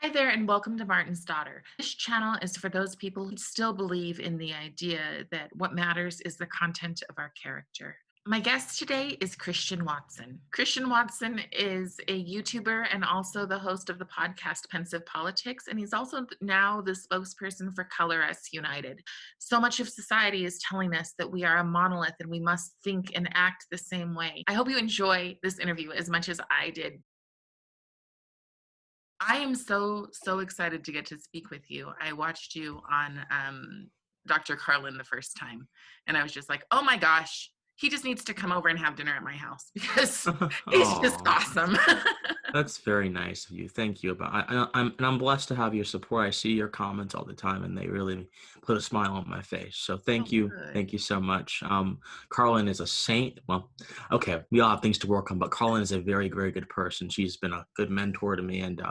Hi there, and welcome to Martin's Daughter. This channel is for those people who still believe in the idea that what matters is the content of our character. My guest today is Christian Watson. Christian Watson is a YouTuber and also the host of the podcast Pensive Politics, and he's also now the spokesperson for Color Us United. So much of society is telling us that we are a monolith and we must think and act the same way. I hope you enjoy this interview as much as I did. I am so excited to get to speak with you. I watched you on Dr. Carlin the first time, and I was just like, oh my gosh, he just needs to come over and have dinner at my house because he's just Oh, awesome. that's very nice of you. Thank you. But I'm blessed to have your support. I see your comments all the time, and they really put a smile on my face. So Oh, thank good. you so much. Carlin is a saint. Well, okay, we all have things to work on, but Carlin is a very good person. She's been a good mentor to me, and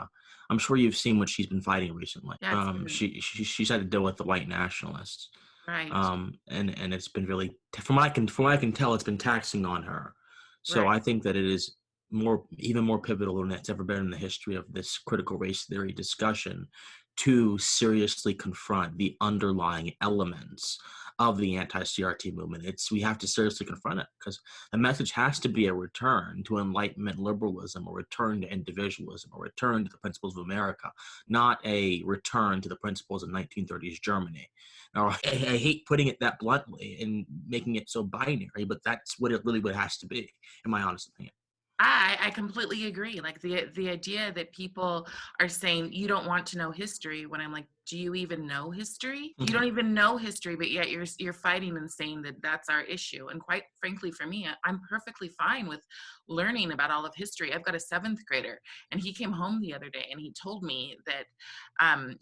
I'm sure you've seen what she's been fighting recently. Yeah, it's been She's had to deal with the white nationalists, right, and it's been really from what I can tell, it's been taxing on her. So right. I think that it is even more pivotal than it's ever been in the history of this critical race theory discussion to seriously confront the underlying elements of the anti-CRT movement. We have to seriously confront it because the message has to be a return to Enlightenment liberalism, a return to individualism, a return to the principles of America, not a return to the principles of 1930s Germany. Now, I hate putting it that bluntly and making it so binary, but that's what it really what it has to be, in my honest opinion. I completely agree. Like the idea that people are saying you don't want to know history when I'm like, do you even know history? You don't Mhm. even know history, but yet you're fighting and saying that that's our issue. And quite frankly, for me, I'm perfectly fine with learning about all of history. I've got a seventh grader, and he came home the other day and he told me that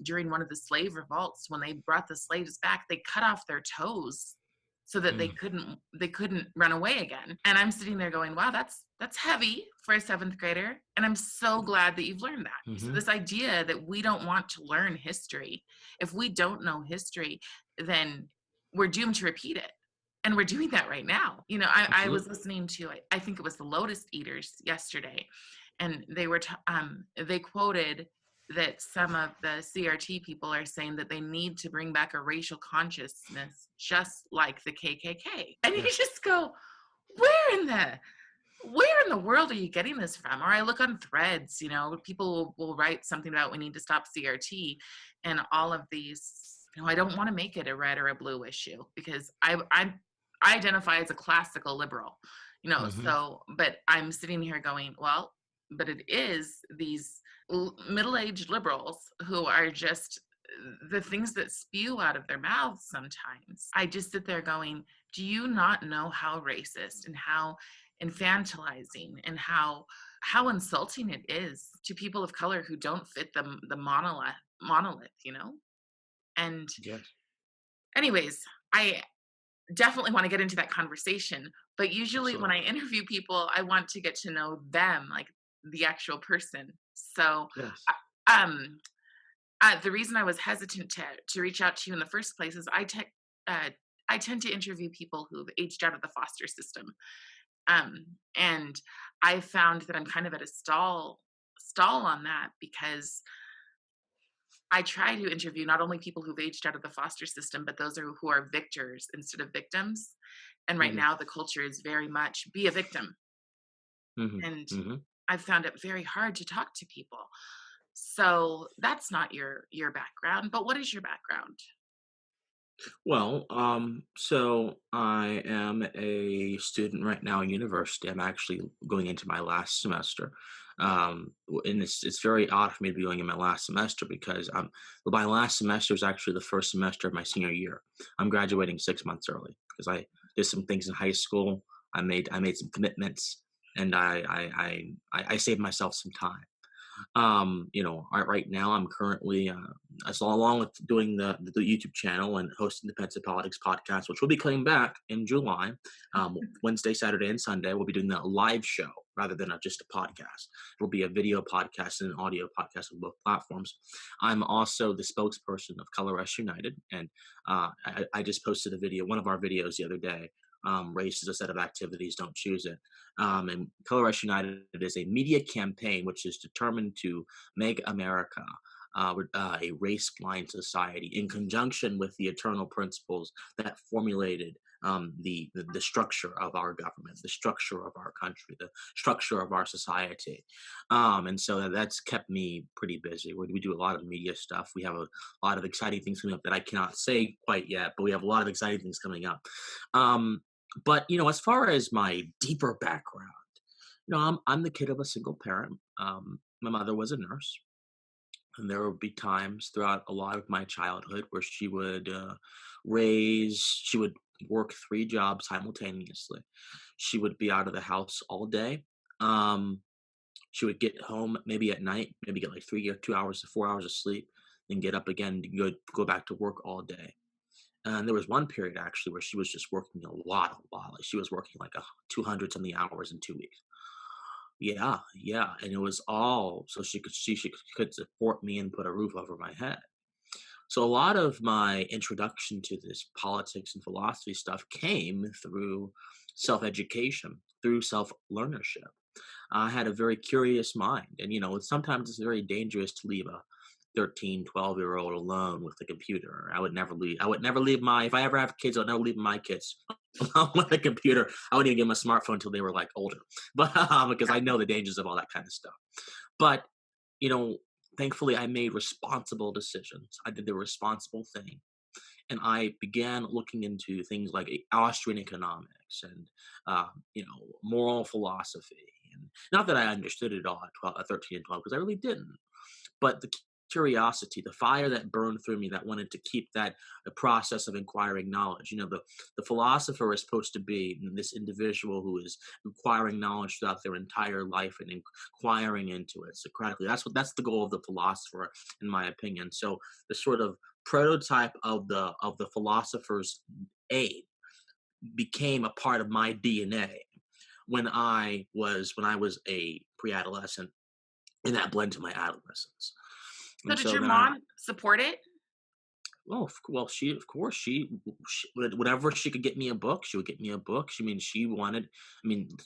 during one of the slave revolts, when they brought the slaves back, they cut off their toes so that Mm. they couldn't run away again. And I'm sitting there going, wow, that's heavy for a seventh grader. And I'm so glad that you've learned that. So Mhm. this idea that we don't want to learn history, if we don't know history, then we're doomed to repeat it. And we're doing that right now. I was Absolutely. listening to, I think it was the Lotus Eaters yesterday, and they quoted that some of the CRT people are saying that they need to bring back a racial consciousness just like the KKK. And you Yes. just go, where in the where in the world are you getting this from? Or I look on threads, people will write something about we need to stop CRT, and all of these, I don't want to make it a red or a blue issue because I identify as a classical liberal, Mhm. so, but I'm sitting here going, well, but it is these middle-aged liberals who are just the things that spew out of their mouths sometimes. I just sit there going, do you not know how racist and how infantilizing and how insulting it is to people of color who don't fit the monolith. And Yes. anyways, I definitely want to get into that conversation, but usually when Absolutely. I interview people, I want to get to know them, like the actual person. So Yes. um the reason I was hesitant to reach out to you in the first place is uh, I tend to interview people who've aged out of the foster system. And I found that I'm kind of at a stall on that because I try to interview not only people who've aged out of the foster system, but those who are victors instead of victims. And right Mhm. now, the culture is very much be a victim. Mhm. And Mhm. I've found it very hard to talk to people. So that's not your background, but what is your background? Well, so I am a student right now in university. I'm actually going into my last semester. And it's very odd for me to be going in my last semester because well, my last semester is actually the first semester of my senior year. I'm graduating 6 months early because I did some things in high school. I made some commitments, and I saved myself some time. Right now I'm currently, as along with doing the YouTube channel and hosting the Pensive Politics podcast, which will be coming back in July, Wednesday, Saturday, and Sunday. We'll be doing a live show rather than just a podcast. It'll be a video podcast and an audio podcast on both platforms. I'm also the spokesperson of Color Us United, and I just posted a video, one of our videos the other day. Race is a set of activities, don't choose it. And Color Us United is a media campaign which is determined to make America a race-blind society in conjunction with the eternal principles that formulated the structure of our government, the structure of our country, the structure of our society. And so that's kept me pretty busy. We do a lot of media stuff. We have a lot of exciting things coming up that I cannot say quite yet, but we have a lot of exciting things coming up. But as far as my deeper background, I'm the kid of a single parent. My mother was a nurse, and there would be times throughout a lot of my childhood where she would work 3 jobs simultaneously. She would be out of the house all day. Um, she would get home maybe at night, maybe get like 2 hours to 4 hours of sleep, then get up again to go back to work all day. And there was one period actually where she was just working a lot. Like she was working like 200 something hours in 2 weeks. Yeah, yeah, and it was all so she could support me and put a roof over my head. So a lot of my introduction to this politics and philosophy stuff came through self-education, through self-learnership. I had a very curious mind, and sometimes it's very dangerous to leave a 13, 12-year-old alone with the computer. I would never leave my if I ever have kids, I'll never leave my kids alone with a computer. I wouldn't even give them a smartphone until they were like older. But because I know the dangers of all that kind of stuff. But you know, thankfully I made responsible decisions. I did the responsible thing. And I began looking into things like Austrian economics and moral philosophy. And not that I understood it all at 13 and 12, because I really didn't. But the curiosity, the fire that burned through me that wanted to keep that process of inquiring knowledge. The philosopher is supposed to be this individual who is acquiring knowledge throughout their entire life and inquiring into it Socratically. That's the goal of the philosopher, in my opinion. So the sort of prototype of the philosopher's aim became a part of my DNA when I was a pre-adolescent, and that bled to my adolescence. So And did so your then I mom support it? she of course she whenever she could get me a book, she would get me a book. She wanted.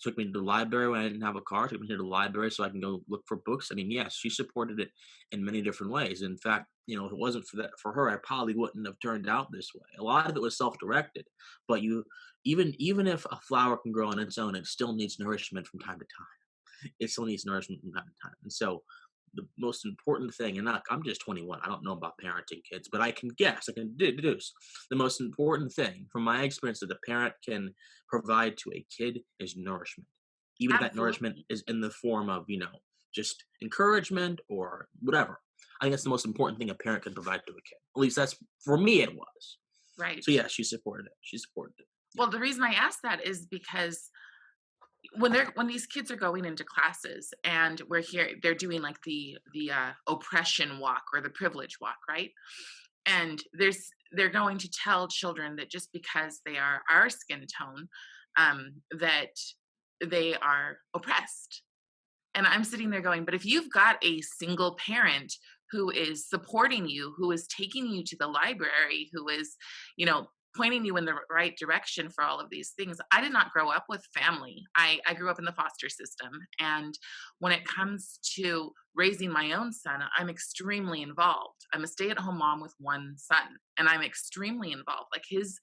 Took me to the library when I didn't have a car. Took me to the library so I can go look for books. Yes, she supported it in many different ways. In fact, if it wasn't for her, I probably wouldn't have turned out this way. A lot of it was self-directed, but even if a flower can grow on its own, it still needs nourishment from time to time. It still needs nourishment from time to time. And so the most important thing, and I'm just 21, I don't know about parenting kids, but I can guess, I can deduce. The most important thing from my experience that a parent can provide to a kid is nourishment. Even if that nourishment Absolutely. is in the form of, just encouragement or whatever. I think that's the most important thing a parent can provide to a kid. At least that's for me it was. So Right. yeah, she supported it. She supported it. Yeah. Well, the reason I ask that is because when these kids are going into classes and they're doing like the oppression walk or the privilege walk, right? And they're going to tell children that just because they are our skin tone, that they are oppressed. And I'm sitting there going, but if you've got a single parent who is supporting you, who is taking you to the library, who is, you know, pointing you in the right direction for all of these things. I did not grow up with family. I grew up in the foster system. And when it comes to raising my own son, I'm extremely involved. I'm a stay-at-home mom with one son, and I'm extremely involved. Like his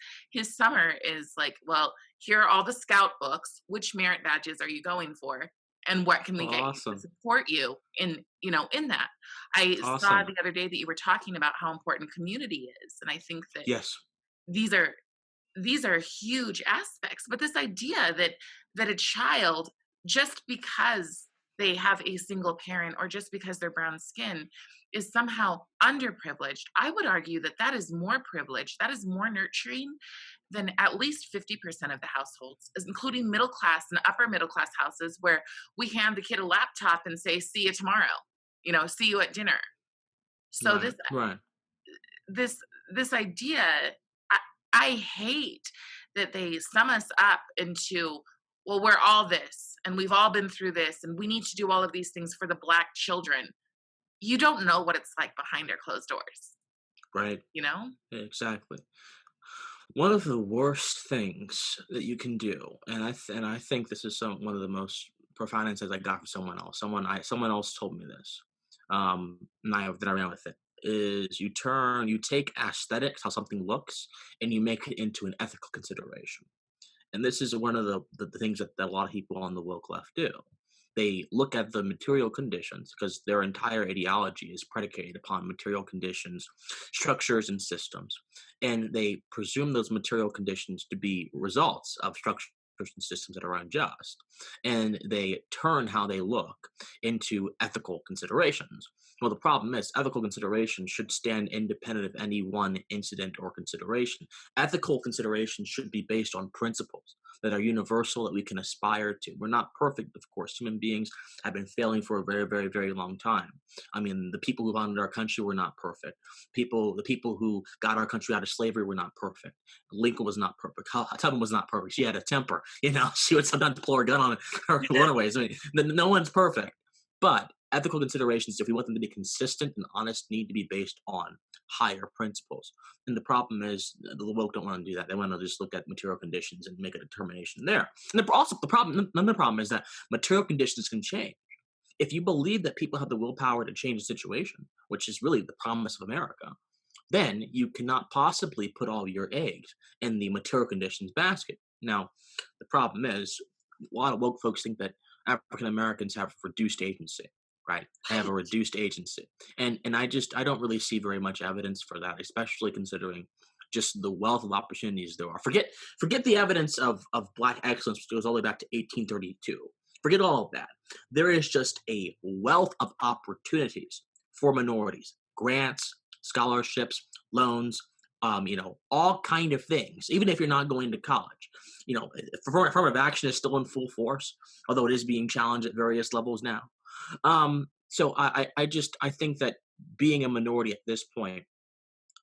summer is like, well, here are all the scout books. Which merit badges are you going for? And what can we get you to Awesome. support you in that. I saw Awesome. the other day that you were talking about how important community is, and I think that Yes. these are these are huge aspects. But this idea that a child, just because they have a single parent or just because they're brown skin, is somehow underprivileged, I would argue that that is more privileged, that is more nurturing than at least 50% of the households, including middle class and upper middle class houses, where we hand the kid a laptop and say, see you tomorrow, see you at dinner. So Right. Right. this this idea, I, I hate that they sum us up into, well, we're all this and we've all been through this and we need to do all of these things for the black children. You don't know what it's like behind our closed doors, Right. you know? Exactly. One of the worst things that you can do, and I think this is one of the most profound insights I got from someone else. Someone else told me this. and that I ran with it, is you take aesthetics, how something looks, and you make it into an ethical consideration. And this is one of the things that a lot of people on the woke left do. They look at the material conditions because their entire ideology is predicated upon material conditions, structures, and systems. And they presume those material conditions to be results of structures and systems that are unjust. And they turn how they look into ethical considerations. Well, the problem is ethical considerations should stand independent of any one incident or consideration. Ethical considerations should be based on principles that are universal that we can aspire to. We're not perfect, of course. Human beings have been failing for a very, very, very long time. I mean, the people who founded our country were not perfect. The people who got our country out of slavery were not perfect. Lincoln was not perfect. Tubman was not perfect. She had a temper. She would sometimes pull her gun on her runaways. I mean, no one's perfect. But ethical considerations, if we want them to be consistent and honest, need to be based on higher principles. And the problem is the woke don't want to do that. They want to just look at material conditions and make a determination there. And another problem is that material conditions can change. If you believe that people have the willpower to change the situation, which is really the promise of America, then you cannot possibly put all your eggs in the material conditions basket. Now, the problem is a lot of woke folks think that African Americans have reduced agency, right? They have a reduced agency. And I don't really see very much evidence for that, especially considering just the wealth of opportunities there are. Forget the evidence of black excellence, which goes all the way back to 1832. Forget all of that. There is just a wealth of opportunities for minorities, grants, scholarships, loans, all kind of things. Even if you're not going to college, affirmative action is still in full force, although it is being challenged at various levels now. So I think that being a minority at this point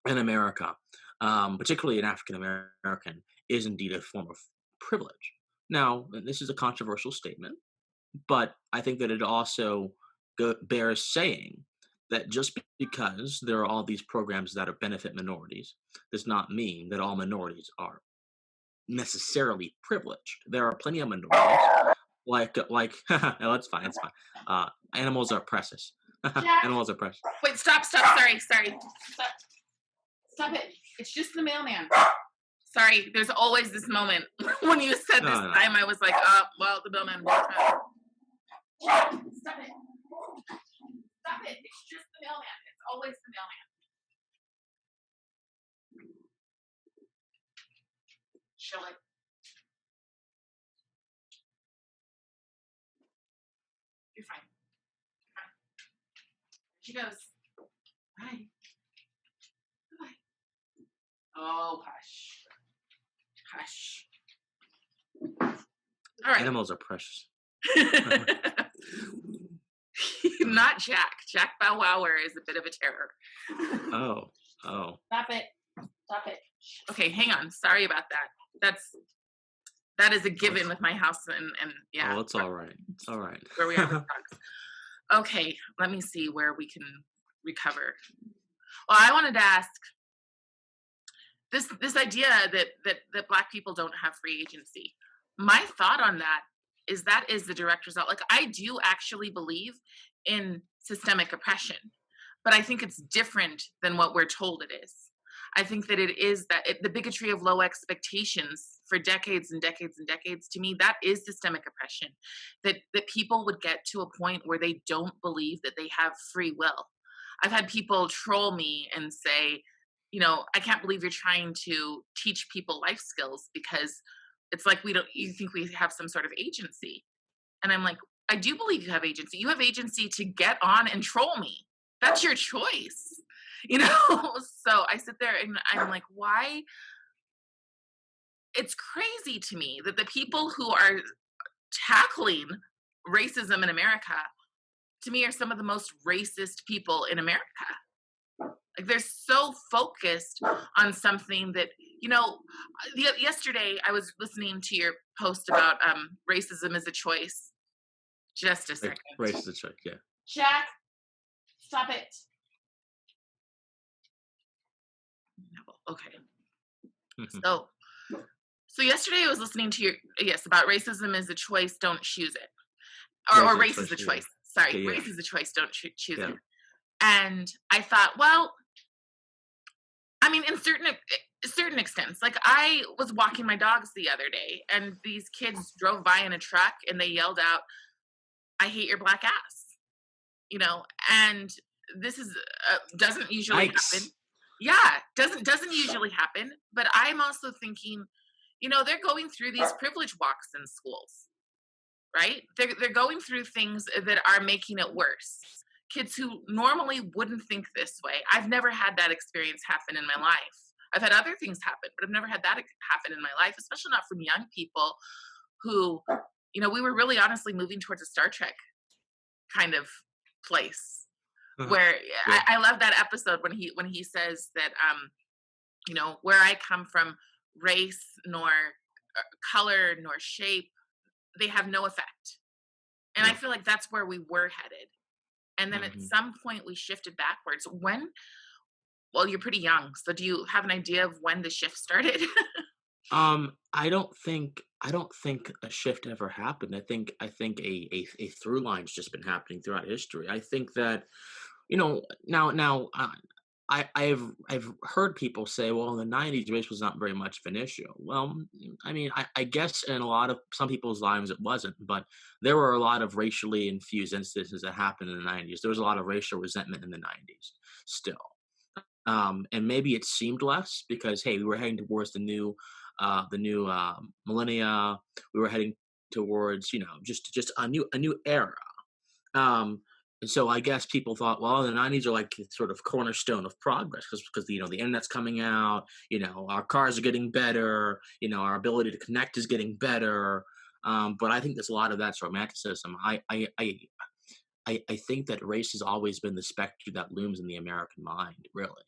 in America, particularly an African American, is indeed a form of privilege. Now, this is a controversial statement, but I think that it also bears saying that just because there are all these programs that benefit minorities does not mean that all minorities are necessarily privileged. There are plenty of minorities, like no, it's fine, it's fine. Animals are precious. Jack, Animals are precious. wait, stop. Sorry. Stop it. It's just the mailman. Sorry, there's always this moment when you said No, this no. time, I was like, well, the mailman. Stop it. Stop it. It's just the mailman. It's always the mailman. Show it. You're fine. She goes. Bye. Bye. Oh, hush. Hush. All right. Animals are precious. Not Jack. Jack Bow Wower is a bit of a terror. Oh. Stop it. Okay, hang on. Sorry about that. That is a given with my house and yeah. Oh, it's all right. It's all right. Where we are with dogs. Okay, let me see where we can recover. Well, I wanted to ask this idea that Black people don't have free agency. My thought on that is the direct result. Like, I do actually believe in systemic oppression, but I think it's different than what we're told it is. I think that it is the bigotry of low expectations for decades and decades and decades. To me, that is systemic oppression. That people would get to a point where they don't believe that they have free will. I've had people troll me and say, I can't believe you're trying to teach people life skills because it's like you think we have some sort of agency. And I'm like, I do believe you have agency. You have agency to get on and troll me. That's your choice. So I sit there and I'm like, why? It's crazy to me that the people who are tackling racism in America, to me, are some of the most racist people in America. Like, they're so focused on something that, yesterday I was listening to your post about racism is a choice. Just a second. Race is a choice, yeah. Jack, stop it. Okay. So yesterday I was listening to about racism is a choice, don't choose it. Or race is a choice. Sorry, race is a choice, don't choose it. And I thought, well, I mean, in certain extents, like I was walking my dogs the other day, and these kids drove by in a truck, and they yelled out, "I hate your black ass," you know, and this is doesn't usually happen. Yikes. Yeah, doesn't usually happen. But I'm also thinking, they're going through these privilege walks in schools, right? They're going through things that are making it worse. Kids who normally wouldn't think this way. I've never had that experience happen in my life. I've had other things happen, but I've never had that happen in my life, especially not from young people who, we were really honestly moving towards a Star Trek kind of place Uh-huh. where Yeah. I love that episode when he says that where I come from, race nor color nor shape, they have no effect. And I Yeah. feel like that's where we were headed. And then at Mhm. some point we shifted backwards. Well, you're pretty young. So do you have an idea of when the shift started? I don't think a shift ever happened. I think a through line's just been happening throughout history. I think that, now, I've heard people say, well, in the '90s, race was not very much of an issue. Well, I mean, I guess in a lot of some people's lives it wasn't, but there were a lot of racially infused instances that happened in the '90s. There was a lot of racial resentment in the '90s still. And maybe it seemed less because, hey, we were heading towards the new millennia. We were heading towards, just a new era. Um, and so I guess people thought, well, the '90s are like sort of cornerstone of progress because the internet's coming out. Our cars are getting better. Our ability to connect is getting better. But I think there's a lot of that's romanticism. I think that race has always been the specter that looms in the American mind, really.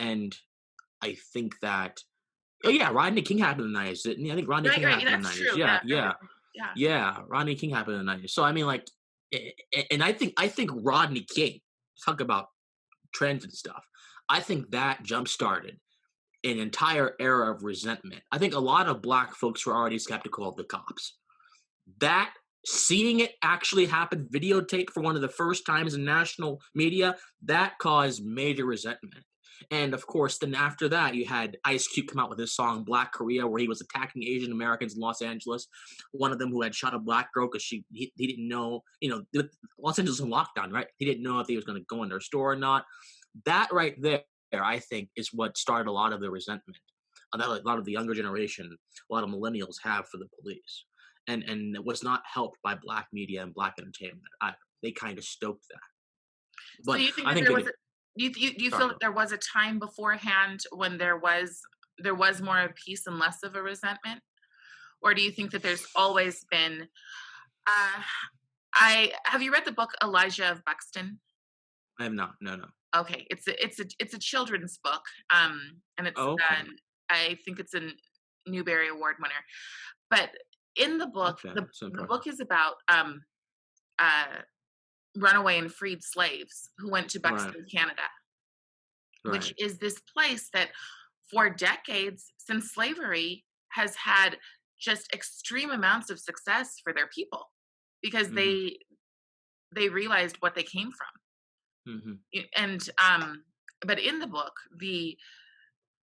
And I think that, oh yeah, Rodney King happened in the '90s, didn't he? I think Rodney Right, King right. happened in the That's '90s. true. Yeah, Yeah. yeah, Yeah. yeah. Rodney King happened in the '90s. So I mean, like, and I think Rodney King, talk about trends and stuff. I think that jump started an entire era of resentment. I think a lot of black folks were already skeptical of the cops. That seeing it actually happen, videotape for one of the first times in national media, that caused major resentment. And of course, then after that, you had Ice Cube come out with his song Black Korea, where he was attacking Asian Americans in Los Angeles. One of them who had shot a black girl because he didn't know, Los Angeles was in lockdown, right? He didn't know if he was going to go in their store or not. That right there, I think, is what started a lot of the resentment that a lot of the younger generation, a lot of millennials have for the police, and it was not helped by black media and black entertainment either. They kind of stoked that. So But you think I that think there it was could. do you Sorry, feel go. that there was a time beforehand when there was more of peace and less of a resentment? Or do you think that there's always been uh I have you read the book Elijah of Buxton? I have not. No, no. Okay, it's a children's book. And it's Oh, okay. I think it's a Newbery Award winner. But in the book, Okay, the that's the impressive. book is about uh runaway and freed slaves who went to Right, Buxton, Canada, which right. is this place that for decades since slavery has had just extreme amounts of success for their people because Mhm, they realized what they came from. mhm. And but in the book, the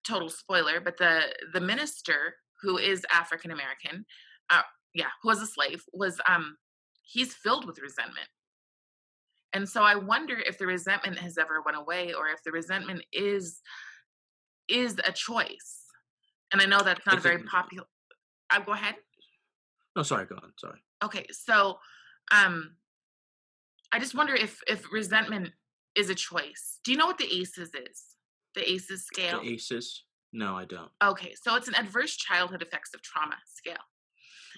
total spoiler, but the minister who is African American, uh, yeah, who was a slave, was he's filled with resentment. And so I wonder if the resentment has ever went away or if the resentment is a choice. And I know that's I not a very think. popular. Go ahead. No, sorry. Go on. Sorry. Okay, so um, I just wonder if resentment is a choice. Do you know what the ACEs is? The ACEs The scale. Aces. No, I don't. Okay, so it's an adverse childhood effects of trauma scale,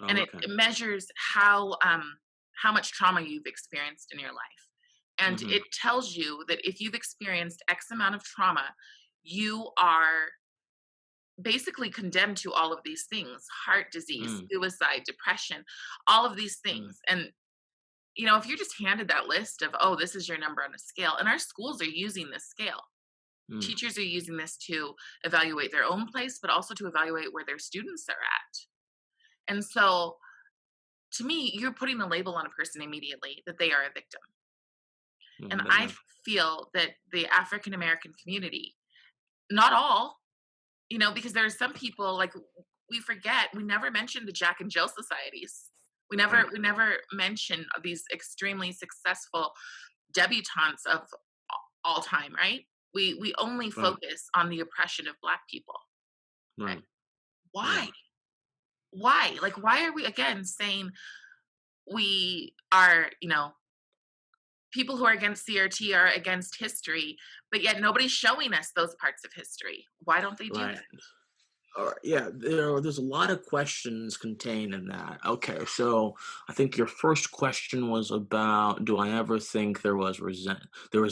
and Oh, it okay. measures how much trauma you've experienced in your life, and Mhm, it tells you that if you've experienced X amount of trauma, you are basically condemned to all of these things: heart disease, mm, suicide, depression, all of these mm, things. And if you're just handed that list of, oh, this is your number on a scale, and our schools are using this scale. mm. Teachers are using this to evaluate their own place, but also to evaluate where their students are at. And so, to me, you're putting a label on a person immediately that they are a victim. And But I yeah, feel that the African American community, not all, because there are some people like we forget, we never mention the Jack and Jill societies. We never right, we never mention these extremely successful debutantes of all time, right? We only right, focus on the oppression of black people. Right? right, yeah, Why? Why? Like why are we again saying we are, people who are against CRT are against history, but yet nobody's showing us those parts of history. Why don't they do right. that? Yeah, there's a lot of questions contained in that. Okay, so I think your first question was about, do I ever think there was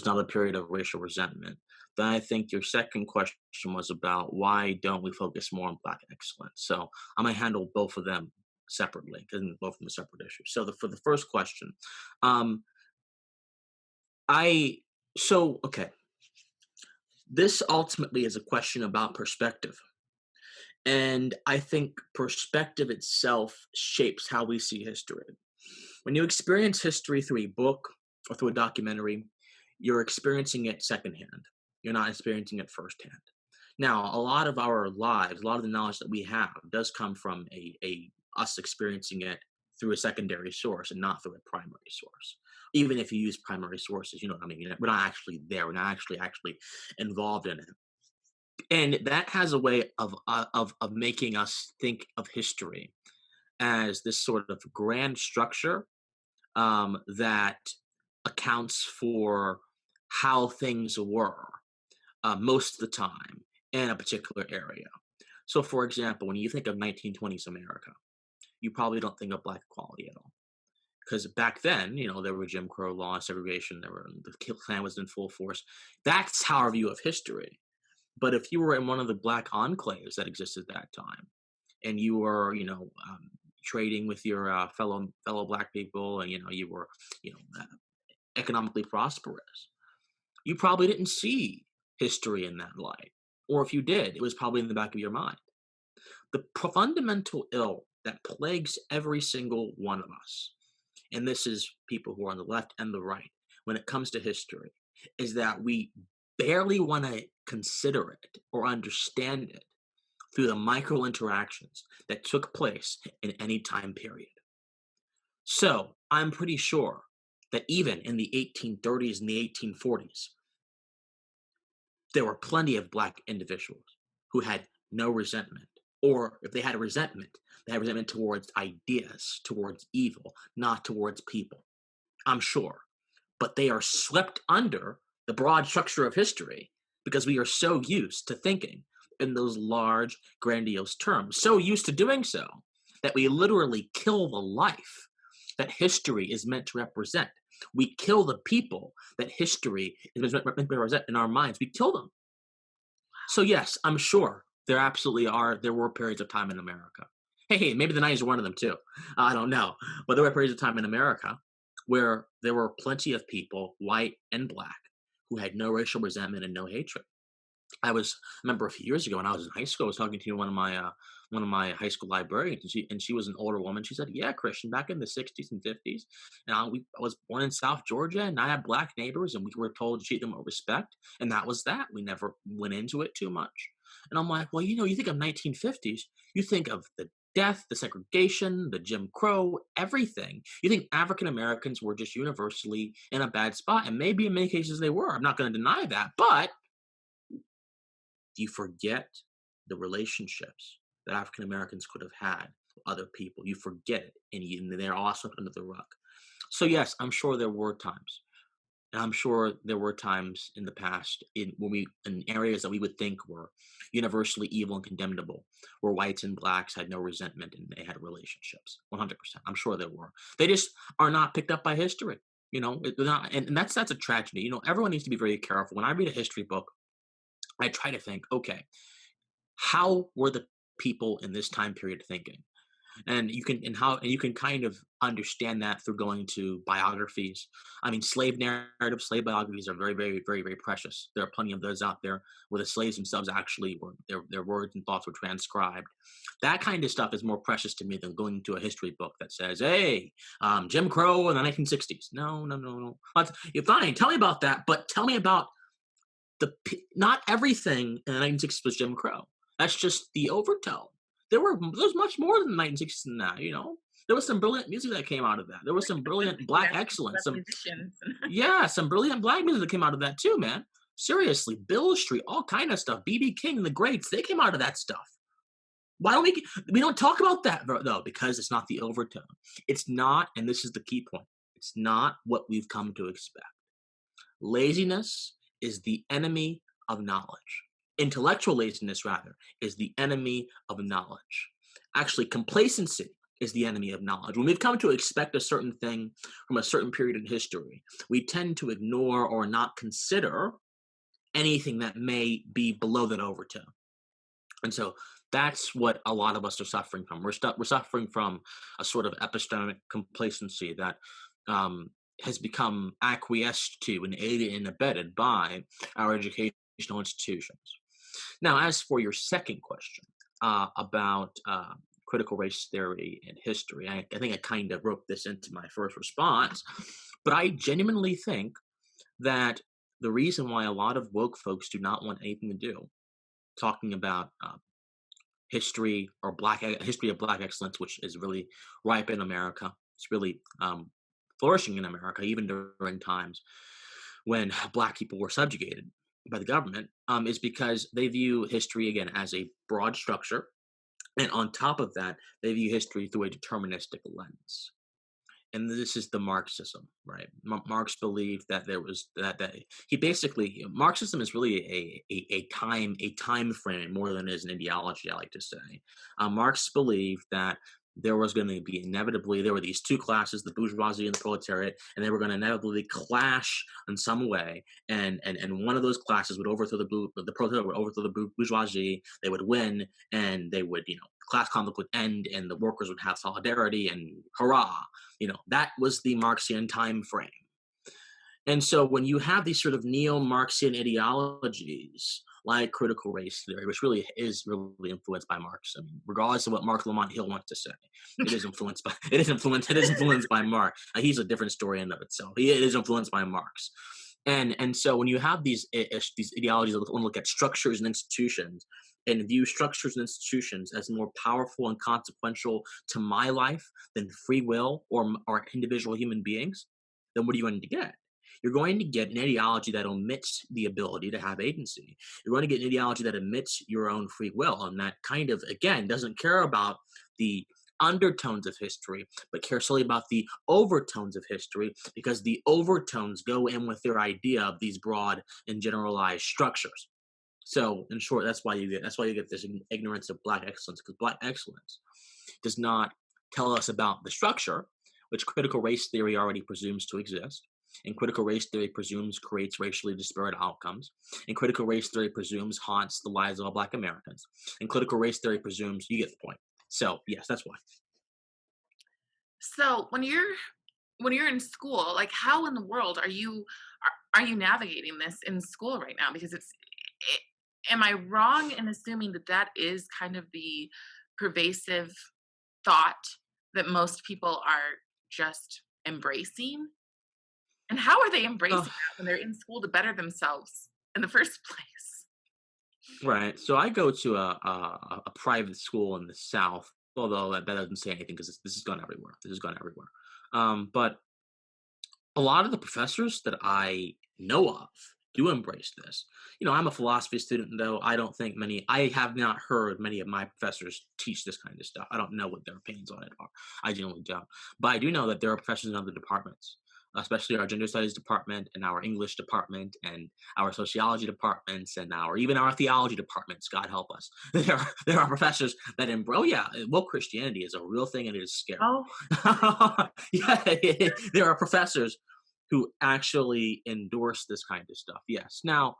not a period of racial resentment? Then I think your second question was about why don't we focus more on Black excellence? So I'm gonna handle both of them separately because both of them are separate issues. So for the first question, um, I okay, this ultimately is a question about perspective. And I think perspective itself shapes how we see history. When you experience history through a book or through a documentary, you're experiencing it secondhand. You're not experiencing it firsthand. Now, a lot of our lives, a lot of the knowledge that we have does come from a us experiencing it through a secondary source and not through a primary source. Even if you use primary sources, you know what I mean? We're not actually there. We're not actually involved in it, and that has a way of making us think of history as this sort of grand structure that accounts for how things were most of the time in a particular area. So, for example, when you think of 1920s America, you probably don't think of black equality at all. Because back then, there were Jim Crow laws, segregation, the Klan was in full force. That's our view of history. But if you were in one of the black enclaves that existed at that time, and you were, trading with your fellow black people, and you were, economically prosperous, you probably didn't see history in that light, or if you did, it was probably in the back of your mind. The fundamental ill that plagues every single one of us, and this is people who are on the left and the right, when it comes to history, is that we barely want to consider it or understand it through the micro interactions that took place in any time period. So I'm pretty sure that even in the 1830s and the 1840s, there were plenty of black individuals who had no resentment. Or if they had a resentment, they had resentment towards ideas, towards evil, not towards people. I'm sure. But they are swept under the broad structure of history because we are so used to thinking in those large, grandiose terms, so used to doing so that we literally kill the life that history is meant to represent. We kill the people that history is meant to represent in our minds. We kill them. So yes, I'm sure there were periods of time in America. Hey, maybe the 90s were one of them too. I don't know. But there were periods of time in America where there were plenty of people, white and black, who had no racial resentment and no hatred. I remember a few years ago when I was in high school, I was talking to one of my high school librarians, and she was an older woman. She said, "Yeah, Christian, back in the '60s and '50s, I was born in South Georgia, and I had black neighbors, and we were told to treat them with respect, and that was that. We never went into it too much." And I'm like, "Well, you think of 1950s, you think of the death, the segregation, the Jim Crow, everything. You think African Americans were just universally in a bad spot, and maybe in many cases they were. I'm not going to deny that, but." You forget the relationships that African Americans could have had with other people. You forget it, and they're all swept under the rug. So yes, I'm sure there were times, and I'm sure there were times in the past in areas that we would think were universally evil and condemnable, where whites and blacks had no resentment and they had relationships. 100%. I'm sure there were. They just are not picked up by history. They're not, and that's a tragedy. Everyone needs to be very careful. When I read a history book, I try to think, okay, how were the people in this time period thinking? And you can kind of understand that through going to biographies. I mean, slave narratives, slave biographies are very, very, very, very precious. There are plenty of those out there where the slaves themselves actually were their words and thoughts were transcribed. That kind of stuff is more precious to me than going to a history book that says, "Hey, Jim Crow in the 1960s." No, no, no, no. You're fine. Tell me about that, but tell me about not everything in the 1960s was Jim Crow. That's just the overtone. There's much more than the 1960s than that, you know? There was some brilliant music that came out of that. There was some brilliant black excellence, some musicians. yeah, some brilliant black music that came out of that too, man. Seriously, Bill Street, all kind of stuff. BB King and the Greats, they came out of that stuff. Why don't we don't talk about that though? Because it's not the overtone. It's not, and this is the key point. It's not what we've come to expect. Laziness is the enemy of knowledge. Intellectual laziness, rather, is the enemy of knowledge. Actually, complacency is the enemy of knowledge. When we've come to expect a certain thing from a certain period in history, we tend to ignore or not consider anything that may be below that overtone. And so that's what a lot of us are suffering from. We're suffering from a sort of epistemic complacency that has become acquiesced to and aided and abetted by our educational institutions. Now, as for your second question about critical race theory and history, I think I kind of wrote this into my first response, but I genuinely think that the reason why a lot of woke folks do not want anything to do talking about history of black excellence, which is really ripe in America. It's really flourishing in America, even during times when black people were subjugated by the government, is because they view history again as a broad structure, and on top of that, they view history through a deterministic lens. And this is the Marxism, right? Marx believed that there was that he basically Marxism is really a time frame more than it is an ideology. I like to say, Marx believed that there was going to be inevitably there were these two classes, the bourgeoisie and the proletariat, and they were going to inevitably clash in some way, and one of those classes would overthrow the proletariat would overthrow the bourgeoisie. They would win, and they would class conflict would end, and the workers would have solidarity and hurrah. That was the Marxian time frame. And so when you have these sort of neo-Marxian ideologies like critical race theory, which really is really influenced by Marx, I mean, regardless of what Mark Lamont Hill wants to say, it is influenced by Marx. He's a different story in and of itself. It is influenced by Marx. And so when you have these ideologies that want to look at structures and institutions and view structures and institutions as more powerful and consequential to my life than free will or individual human beings, then what are you going to get? You're going to get an ideology that omits the ability to have agency. You're going to get an ideology that omits your own free will, and that kind of, again, doesn't care about the undertones of history, but care solely about the overtones of history, because the overtones go in with their idea of these broad and generalized structures. So, in short, that's why you get this ignorance of black excellence, because black excellence does not tell us about the structure, which critical race theory already presumes to exist. And critical race theory creates racially disparate outcomes. And critical race theory presumes haunts the lives of all black Americans. And critical race theory presumes, you get the point. So yes, that's why. So when you're in school, like how in the world are you navigating this in school right now? Because am I wrong in assuming that that is kind of the pervasive thought that most people are just embracing? And how are they Uh, embracing that when they're in school to better themselves in the first place? right. So I go to a private school in the South, although that doesn't say anything because this has gone everywhere. This has gone everywhere. But a lot of the professors that I know of do embrace this. I'm a philosophy student, though. I have not heard many of my professors teach this kind of stuff. I don't know what their opinions on it are. I genuinely don't. But I do know that there are professors in other departments, especially our gender studies department and our English department and our sociology departments and even our theology departments. God help us. There are professors that embrace. Oh yeah, woke Christianity is a real thing and it is scary. Oh, Yeah, there are professors who actually endorse this kind of stuff. Yes. Now,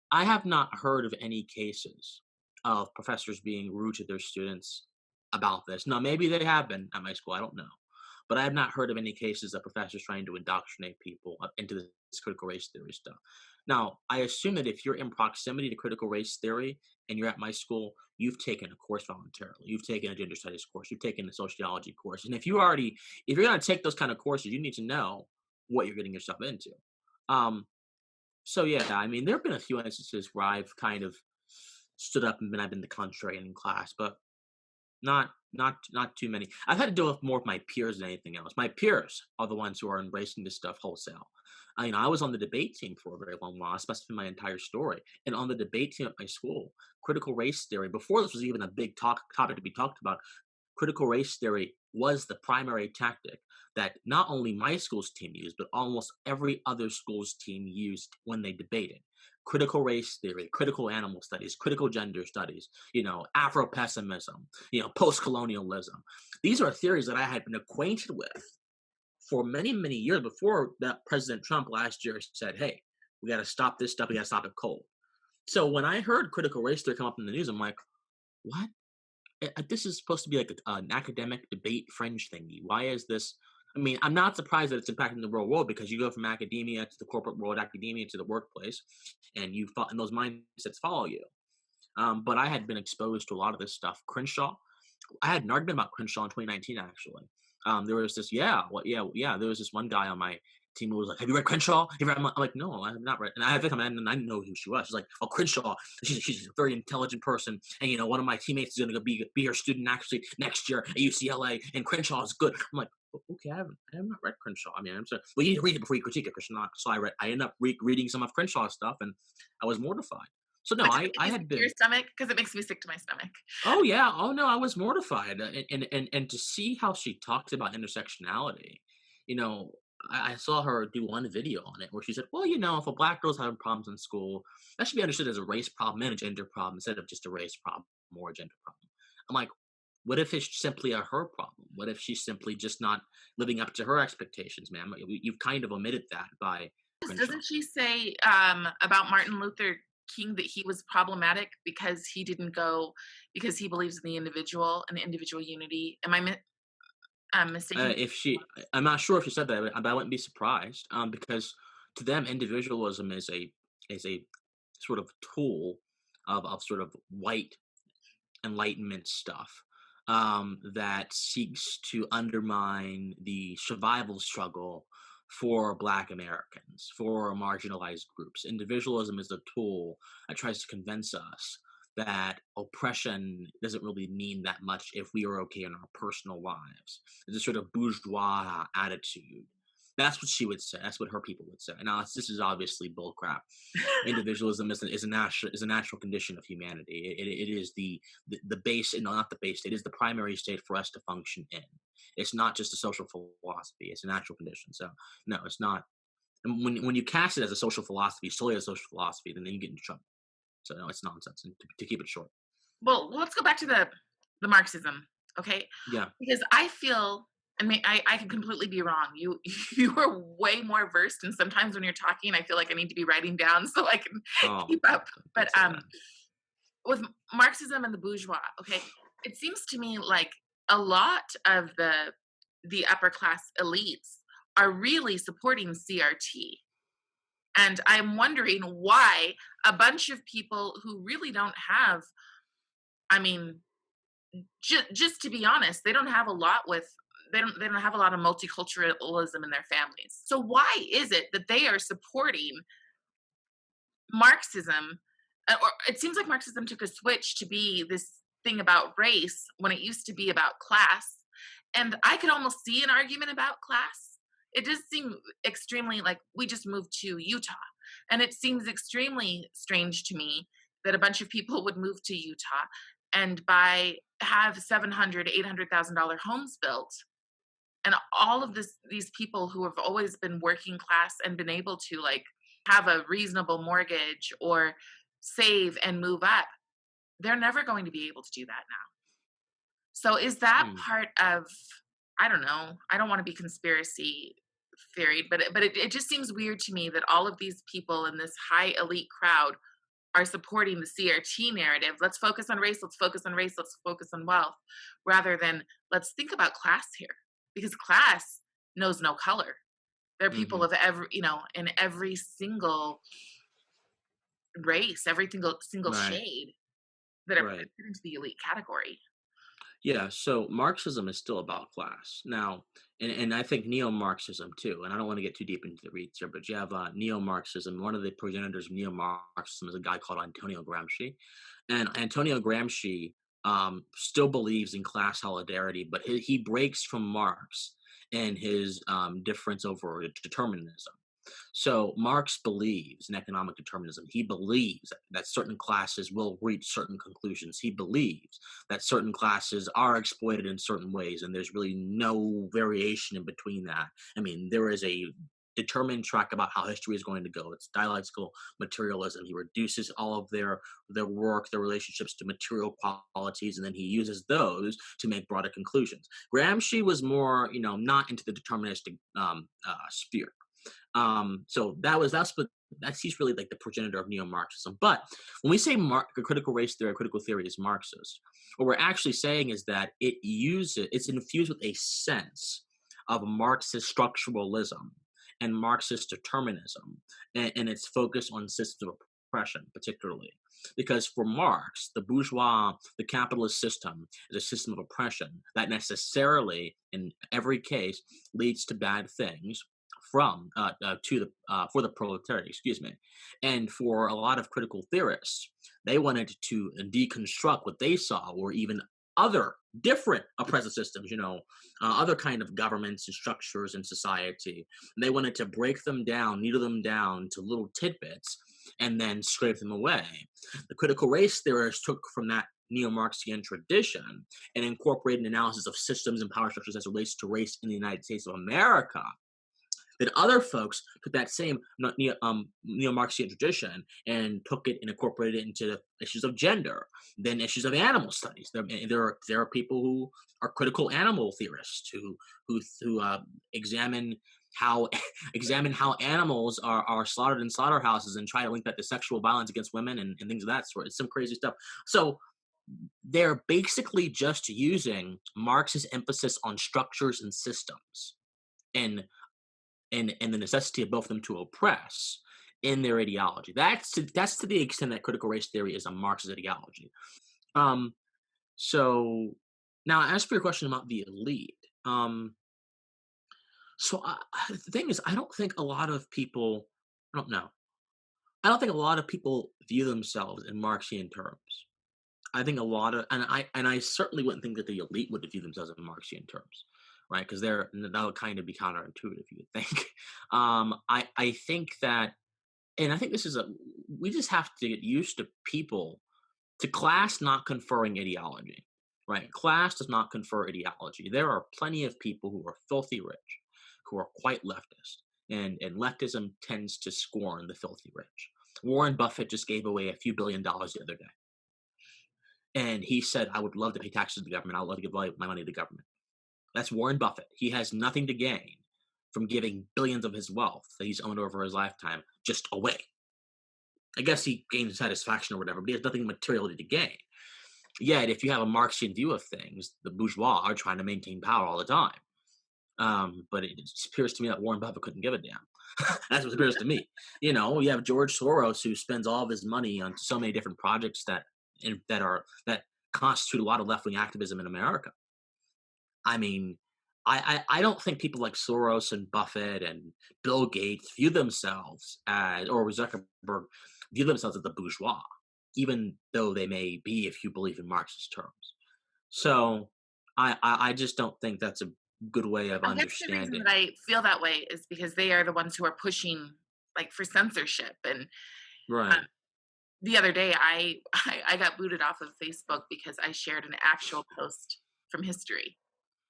I have not heard of any cases of professors being rude to their students about this. Now, maybe they have been at my school, I don't know. But I have not heard of any cases of professors trying to indoctrinate people into this critical race theory stuff. Now, I assume that if you're in proximity to critical race theory and you're at my school, you've taken a course voluntarily. You've taken a gender studies course. You've taken a sociology course. And if you're going to take those kind of courses, you need to know what you're getting yourself into. Um, so yeah, I mean, there have been a few instances where I've kind of stood up and been I've been the contrarian in class, but not too many. I've had to deal with more of my peers than anything else. My peers are the ones who are embracing this stuff wholesale. I was on the debate team for a very long while. That's been my entire story. And on the debate team at my school, critical race theory, before this was even a big topic to be talked about, critical race theory was the primary tactic that not only my school's team used, but almost every other school's team used when they debated. Critical race theory, critical animal studies, critical gender studies, Afro pessimism, post colonialism. These are theories that I had been acquainted with for many, many years before that President Trump last year said, hey, we got to stop this stuff, we got to stop it cold. So when I heard critical race theory come up in the news, I'm like, what? This is supposed to be like an academic debate fringe thingy. Why is this? I mean, I'm not surprised that it's impacting the real world because you go from academia to the corporate world, academia to the workplace, and and those mindsets follow you. But I had been exposed to a lot of this stuff. Crenshaw, I had an argument about Crenshaw in 2019, actually. There was this, yeah. There was this one guy on my team who was like, "Have you read Crenshaw?" I'm like, "No, I have not read." And I think I didn't know who she was. She's like, "Oh, Crenshaw, she's a very intelligent person, and one of my teammates is going to be her student actually next year at UCLA, and Crenshaw is good." I'm like, "Okay, I have not read Crenshaw. I mean, I'm sorry. Well, you need to read it before you critique it, Christian." So I ended up reading some of Crenshaw's stuff, and I was mortified. So no, But does it I make you had sick to your been. stomach? Because it makes me sick to my stomach. Oh yeah. Oh no, I was mortified, and to see how she talked about intersectionality, you know, I saw her do one video on it where she said, "Well, if a black girl's having problems in school, that should be understood as a race problem and a gender problem instead of just a race problem or a gender problem." I'm like, what if it's simply a her problem? What if she's simply just not living up to her expectations, ma'am? You've kind of omitted that by Crenshaw. Doesn't she say about Martin Luther King that he was problematic because he didn't go because he believes in the individual and individual unity? Am I mistaken? I'm not sure if she said that, but I wouldn't be surprised. Because to them, individualism is a sort of tool of sort of white enlightenment stuff that seeks to undermine the survival struggle for Black Americans, for marginalized groups. Individualism is a tool that tries to convince us that oppression doesn't really mean that much if we are okay in our personal lives. It's a sort of bourgeois attitude. That's what she would say. That's what her people would say. Now, this is obviously bullcrap. Individualism is a natural condition of humanity. It is the base, no, not the base state. It is the primary state for us to function in. It's not just a social philosophy. It's a natural condition. So no, it's not. And when you cast it as a social philosophy, solely as a social philosophy, then you get into trouble. So no, it's nonsense. And to keep it short, Well, let's go back to the Marxism, okay? yeah. Because I feel, I mean, I can completely be wrong. You you are way more versed, and sometimes when you're talking, I feel like I need to be writing down so I can Oh, keep up. But don't say that. with Marxism and the bourgeois, okay, it seems to me like a lot of the upper class elites are really supporting CRT. And I'm wondering why a bunch of people who really don't have, I mean, just to be honest, they don't have a lot with they don't have a lot of multiculturalism in their families. So why is it that they are supporting Marxism? Or it seems like Marxism took a switch to be this thing about race when it used to be about class. And I could almost see an argument about class. It does seem extremely like we just moved to Utah. And it seems extremely strange to me that a bunch of people would move to Utah and have 700, $800,000 homes built, and all of these people who have always been working class and been able to like have a reasonable mortgage or save and move up, they're never going to be able to do that now. So is that Hmm. part of, I don't know, I don't want to be conspiracy theory, but it just seems weird to me that all of these people in this high elite crowd are supporting the CRT narrative. Let's focus on race, let's focus on race, let's focus on wealth, rather than let's think about class here. Because class knows no color. There are people Hmm. of every, in every single race, every single Right. shade that are Right. put into the elite category. Yeah, so Marxism is still about class. Now, and I think neo-Marxism too, and I don't want to get too deep into the reads here, but you have neo-Marxism. One of the progenitors of neo-Marxism is a guy called Antonio Gramsci. And Antonio Gramsci still believes in class solidarity, but he breaks from Marx and his difference over determinism. So Marx believes in economic determinism. He believes that certain classes will reach certain conclusions. He believes that certain classes are exploited in certain ways, and there's really no variation in between that. I mean, there is a determined track about how history is going to go. It's dialectical materialism. He reduces all of their work, their relationships to material qualities, and then he uses those to make broader conclusions. Gramsci was more, not into the deterministic sphere. So that's he's really like the progenitor of neo-Marxism. But when we say critical race theory, critical theory is Marxist, what we're actually saying is that it's infused with a sense of Marxist structuralism and Marxist determinism, and its focus on systems of oppression, particularly. Because for Marx, the bourgeois, the capitalist system is a system of oppression that necessarily, in every case, leads to bad things from to the for the proletariat, excuse me, and for a lot of critical theorists, they wanted to deconstruct what they saw, or even other different oppressive systems, other kind of governments and structures in society. And they wanted to break them down, needle them down to little tidbits, and then scrape them away. The critical race theorists took from that neo-Marxian tradition and incorporated an analysis of systems and power structures as it relates to race in the United States of America. Then other folks took that same neo-Marxian tradition and took it and incorporated it into issues of gender, then issues of animal studies. There are people who are critical animal theorists who examine how examine how animals are slaughtered in slaughterhouses and try to link that to sexual violence against women and things of that sort. It's some crazy stuff. So they're basically just using Marx's emphasis on structures and systems and and the necessity of both of them to oppress in their ideology. That's to the extent that critical race theory is a Marxist ideology. Um, so now, as for your question about the elite, the thing is, I don't think a lot of people. I don't know. I don't think a lot of people view themselves in Marxian terms. I think a lot of, and I certainly wouldn't think that the elite would view themselves in Marxian terms, right? Because that would kind of be counterintuitive, you would think. I think that, and I think this is we just have to get used to class not conferring ideology, right? Class does not confer ideology. There are plenty of people who are filthy rich, who are quite leftist, and leftism tends to scorn the filthy rich. Warren Buffett just gave away a few $1 billion the other day. And he said, I would love to pay taxes to the government. I would love to give my money to the government. That's Warren Buffett. He has nothing to gain from giving billions of his wealth that he's owned over his lifetime just away. I guess he gains satisfaction or whatever, but he has nothing materially to gain. Yet, if you have a Marxian view of things, the bourgeois are trying to maintain power all the time. But it appears to me that Warren Buffett couldn't give a damn. That's what it appears to me. You have George Soros, who spends all of his money on so many different projects that constitute a lot of left wing activism in America. I mean, I don't think people like Soros and Buffett and Bill Gates view themselves as, or Zuckerberg view themselves as the bourgeois, even though they may be if you believe in Marxist terms. So I just don't think that's a good way of I guess the reason that understanding. I feel that way is because they are the ones who are pushing, like, for censorship. And Right. the other day, I got booted off of Facebook because I shared an actual post from history.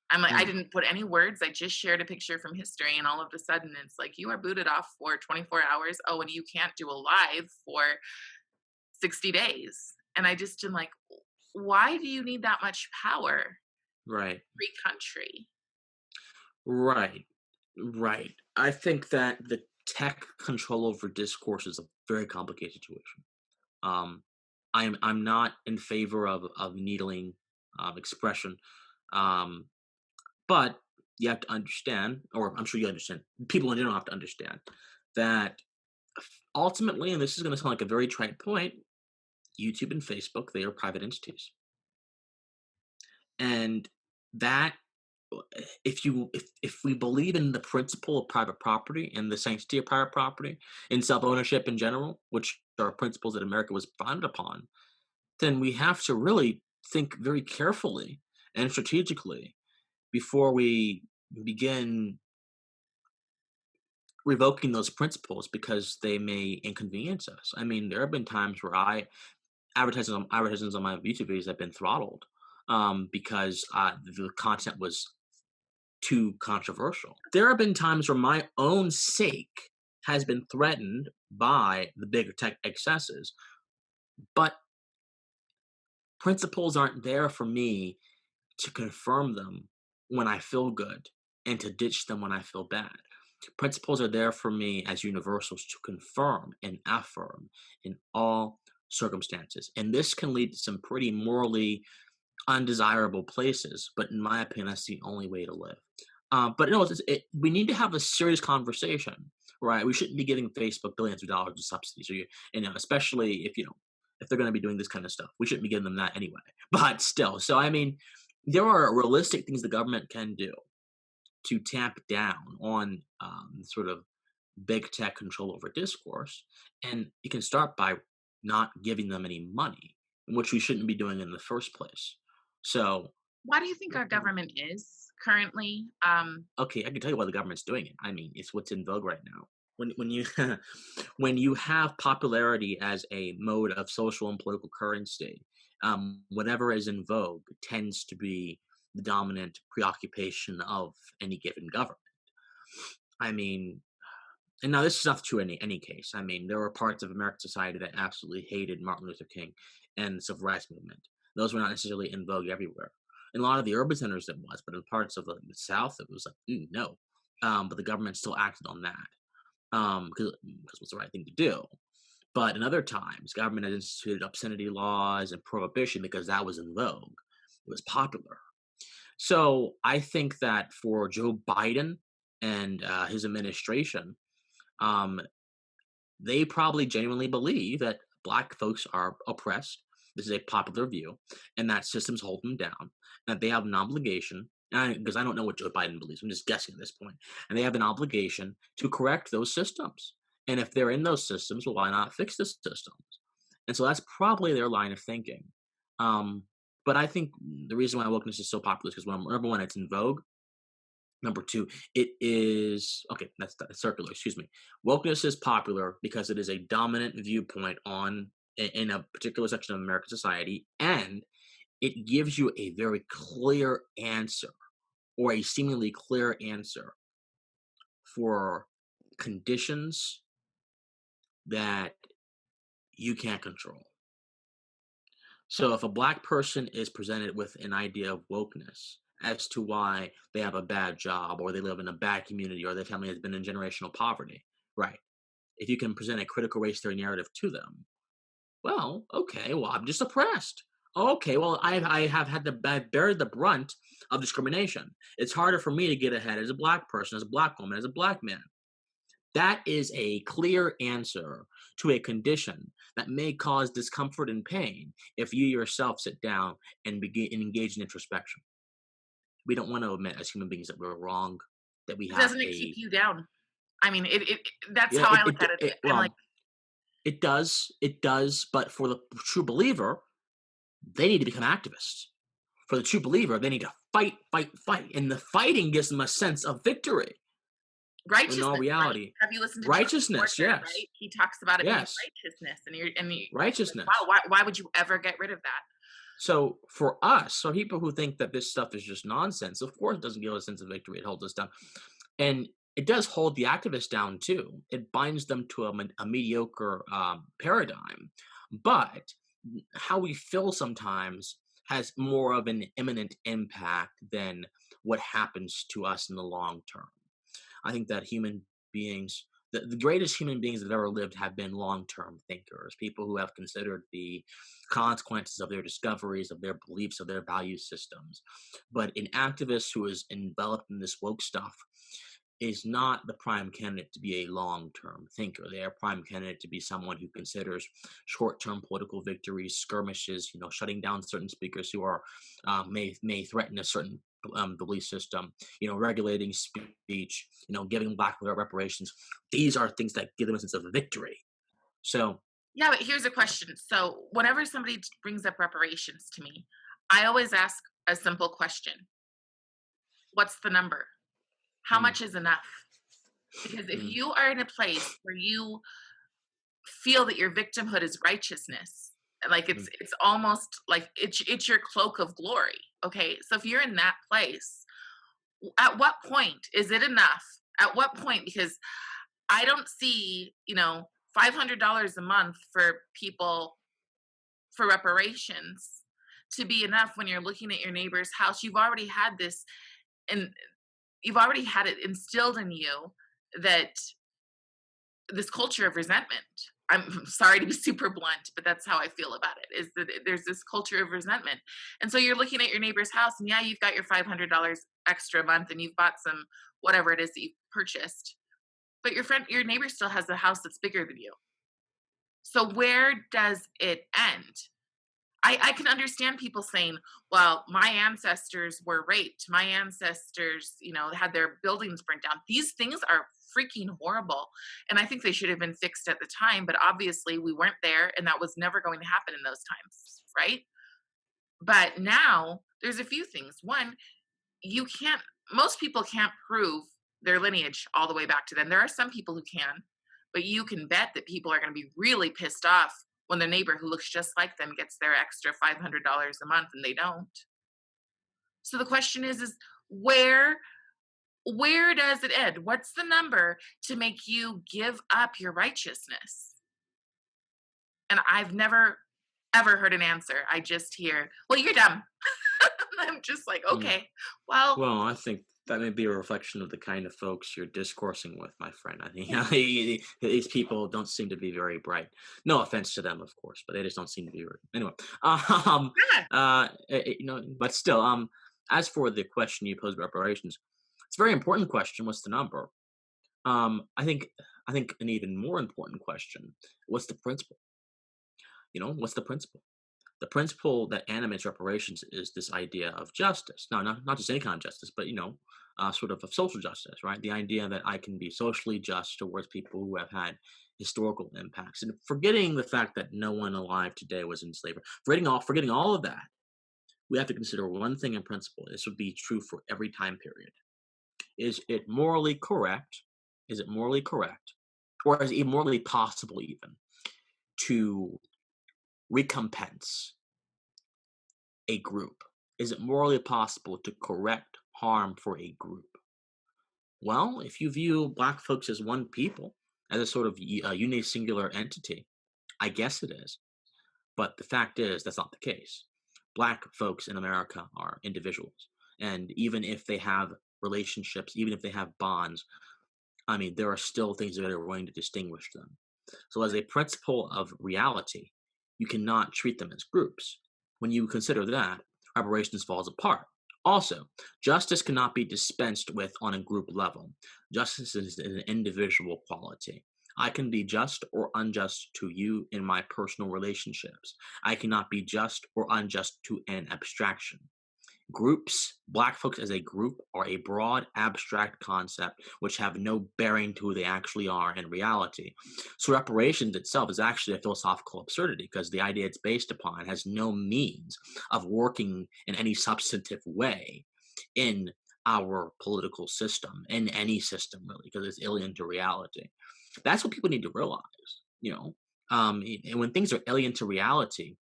I'm like, I Mm. didn't put any words. I just shared a picture from history, and all of a sudden, it's like you are booted off for 24 hours. Oh, and you can't do a live for 60 days. And I just am like, why do you need that much power? Right. Free country. Right. Right. I think that the tech control over discourse is a very complicated situation. Um, I'm not in favor of needling expression, um, but you have to understand, or I'm sure you understand. People in general have to understand that ultimately, and this is going to sound like a very trite point, YouTube and Facebook, they are private entities, and that if we believe in the principle of private property and the sanctity of private property and self ownership in general, which are principles that America was founded upon, then we have to really think very carefully and strategically before we begin revoking those principles because they may inconvenience us. I mean, there have been times where advertisements on my YouTube videos have been throttled because the content was too controversial. There have been times where my own sake has been threatened by the bigger tech excesses, but principles aren't there for me to confirm them when I feel good and to ditch them when I feel bad. Principles are there for me as universals to confirm and affirm in all circumstances. And this can lead to some pretty morally undesirable places, but in my opinion, that's the only way to live. But no, we need to have a serious conversation, right? We shouldn't be giving Facebook billions of dollars of subsidies, or especially if if they're going to be doing this kind of stuff, we shouldn't be giving them that anyway. But still, so I mean, there are realistic things the government can do to tamp down on sort of big tech control over discourse, and you can start by not giving them any money, which we shouldn't be doing in the first place. So, Why do you think our government is currently? okay, I can tell you why the government's doing it. I mean, it's what's in vogue right now. When you when you have popularity as a mode of social and political currency, whatever is in vogue tends to be the dominant preoccupation of any given government. I mean, and now this is not true in any case. I mean, there were parts of American society that absolutely hated Martin Luther King and the civil rights movement. Those were not necessarily in vogue everywhere. In a lot of the urban centers, it was, but in parts of the South, it was like, no. But the government still acted on that because it was the right thing to do. But in other times, government has instituted obscenity laws and prohibition because that was in vogue. It was popular. So I think that for Joe Biden and his administration, um, they probably genuinely believe that black folks are oppressed. This is a popular view, and that systems hold them down. And that they have an obligation, because I don't know what Joe Biden believes, I'm just guessing at this point, and they have an obligation to correct those systems. And if they're in those systems, well, why not fix the systems? And so that's probably their line of thinking. Um, but I think the reason why wokeness is so popular is because number one, it's in vogue. Number two, it is okay. That's circular. Excuse me. Wokeness is popular because it is a dominant viewpoint in a particular section of American society, and it gives you a very clear answer or a seemingly clear answer for conditions that you can't control. So if a black person is presented with an idea of wokeness as to why they have a bad job or they live in a bad community or their family has been in generational poverty, right? If you can present a critical race theory narrative to them, well, okay, well, I'm just oppressed. Okay, well, I have had to bear the brunt of discrimination. It's harder for me to get ahead as a black person, as a black woman, as a black man. That is a clear answer to a condition that may cause discomfort and pain if you yourself sit down and begin and engage in introspection. We don't want to admit as human beings that we're wrong, that we have Doesn't it keep a you down? I mean, that's yeah, how I look at it. I'm like, well, it does, but for the true believer, they need to become activists. For the true believer, they need to fight, fight, fight, and the fighting gives them a sense of victory. In all righteousness, right? reality, Have you listened to Charlie righteousness, Porter, yes, right? He talks about it being yes, righteousness, and you're like, wow, righteousness. why would you ever get rid of that? So for us, so people who think that this stuff is just nonsense, of course, it doesn't give us a sense of victory. It holds us down, and it does hold the activists down too. It binds them to a mediocre paradigm, but how we feel sometimes has more of an imminent impact than what happens to us in the long term. I think that human beings the greatest human beings that have ever lived have been long-term thinkers, people who have considered the consequences of their discoveries, of their beliefs, of their value systems. But an activist who is enveloped in this woke stuff is not the prime candidate to be a long-term thinker. They are prime candidate to be someone who considers short-term political victories, skirmishes, shutting down certain speakers who are may threaten a certain belief system, regulating speech, giving black without reparations. These are things that give them a sense of victory. So, Yeah, but here's a question. So, whenever somebody brings up reparations to me, I always ask a simple question: what's the number? How mm, much is enough? Because if mm, you are in a place where you feel that your victimhood is righteousness, like mm, it's almost like it's your cloak of glory. Okay, so if you're in that place, at what point is it enough? At what point? Because I don't see, $500 a month for people for reparations to be enough when you're looking at your neighbor's house. You've already had this, and you've already had it instilled in you that this culture of resentment. I'm sorry to be super blunt, but that's how I feel about it. Is that there's this culture of resentment, and so you're looking at your neighbor's house, and yeah, you've got your $500 extra a month, and you've bought some whatever it is that you've purchased, but your neighbor still has a house that's bigger than you. So where does it end? I can understand people saying, well, my ancestors were raped. My ancestors, had their buildings burnt down. These things are freaking horrible. And I think they should have been fixed at the time, but obviously we weren't there and that was never going to happen in those times, right? But now there's a few things. One, you can't, most people can't prove their lineage all the way back to them. There are some people who can, but you can bet that people are going to be really pissed off when their neighbor who looks just like them gets their extra $500 a month and they don't. So the question is where does it end? What's the number to make you give up your righteousness? And I've never ever heard an answer. I just hear, well, you're dumb. I'm just like, mm. okay, well, Well, I think that may be a reflection of the kind of folks you're discoursing with, my friend. I think these people don't seem to be very bright. No offense to them, of course, but they just don't seem to be. Anyway, yeah. but still, as for the question you posed about reparations, it's a very important question. What's the number? I think an even more important question: what's the principle? What's the principle? The principle that animates reparations is this idea of justice. No, not just any kind of justice, but sort of social justice, right? The idea that I can be socially just towards people who have had historical impacts, and forgetting the fact that no one alive today was in slavery, forgetting all of that, we have to consider one thing in principle. This would be true for every time period. Is it morally correct? Is it morally correct, or is it morally possible even to recompense a group? Is it morally possible to correct harm for a group? Well, if you view black folks as one people, as a sort of unisingular entity, I guess it is. But the fact is, that's not the case. Black folks in America are individuals. And even if they have relationships, even if they have bonds, I mean, there are still things that are going to distinguish them. So, as a principle of reality, you cannot treat them as groups. When you consider that, reparations falls apart. Also, justice cannot be dispensed with on a group level. Justice is an individual quality. I can be just or unjust to you in my personal relationships. I cannot be just or unjust to an abstraction. Groups, black folks as a group, are a broad, abstract concept which have no bearing to who they actually are in reality. So reparations itself is actually a philosophical absurdity because the idea it's based upon has no means of working in any substantive way in our political system, in any system really, because it's alien to reality. That's what people need to realize, you know. And when things are alien to reality,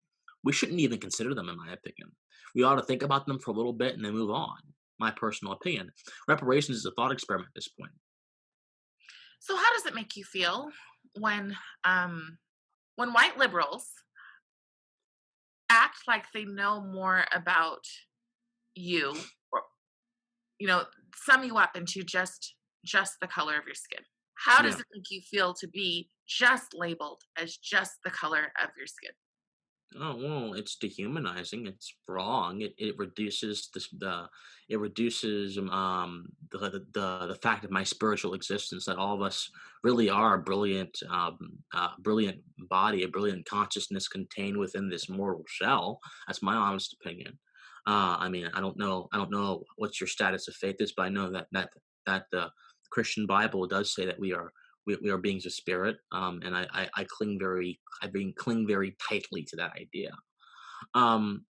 we shouldn't even consider them, in my opinion. We ought to think about them for a little bit and then move on. My personal opinion. Reparations is a thought experiment at this point. So how does it make you feel when um when white liberals act like they know more about you, or sum you up into just the color of your skin? How does Yeah. it make you feel to be just labeled as just the color of your skin? Oh, well, it's dehumanizing. It's wrong. It reduces it reduces the fact of my spiritual existence, that all of us really are a brilliant brilliant body, a brilliant consciousness contained within this mortal shell. That's my honest opinion. I mean, I don't know what your status of faith is, but I know that the Christian Bible does say that we are beings of spirit, and I cling very tightly to that idea.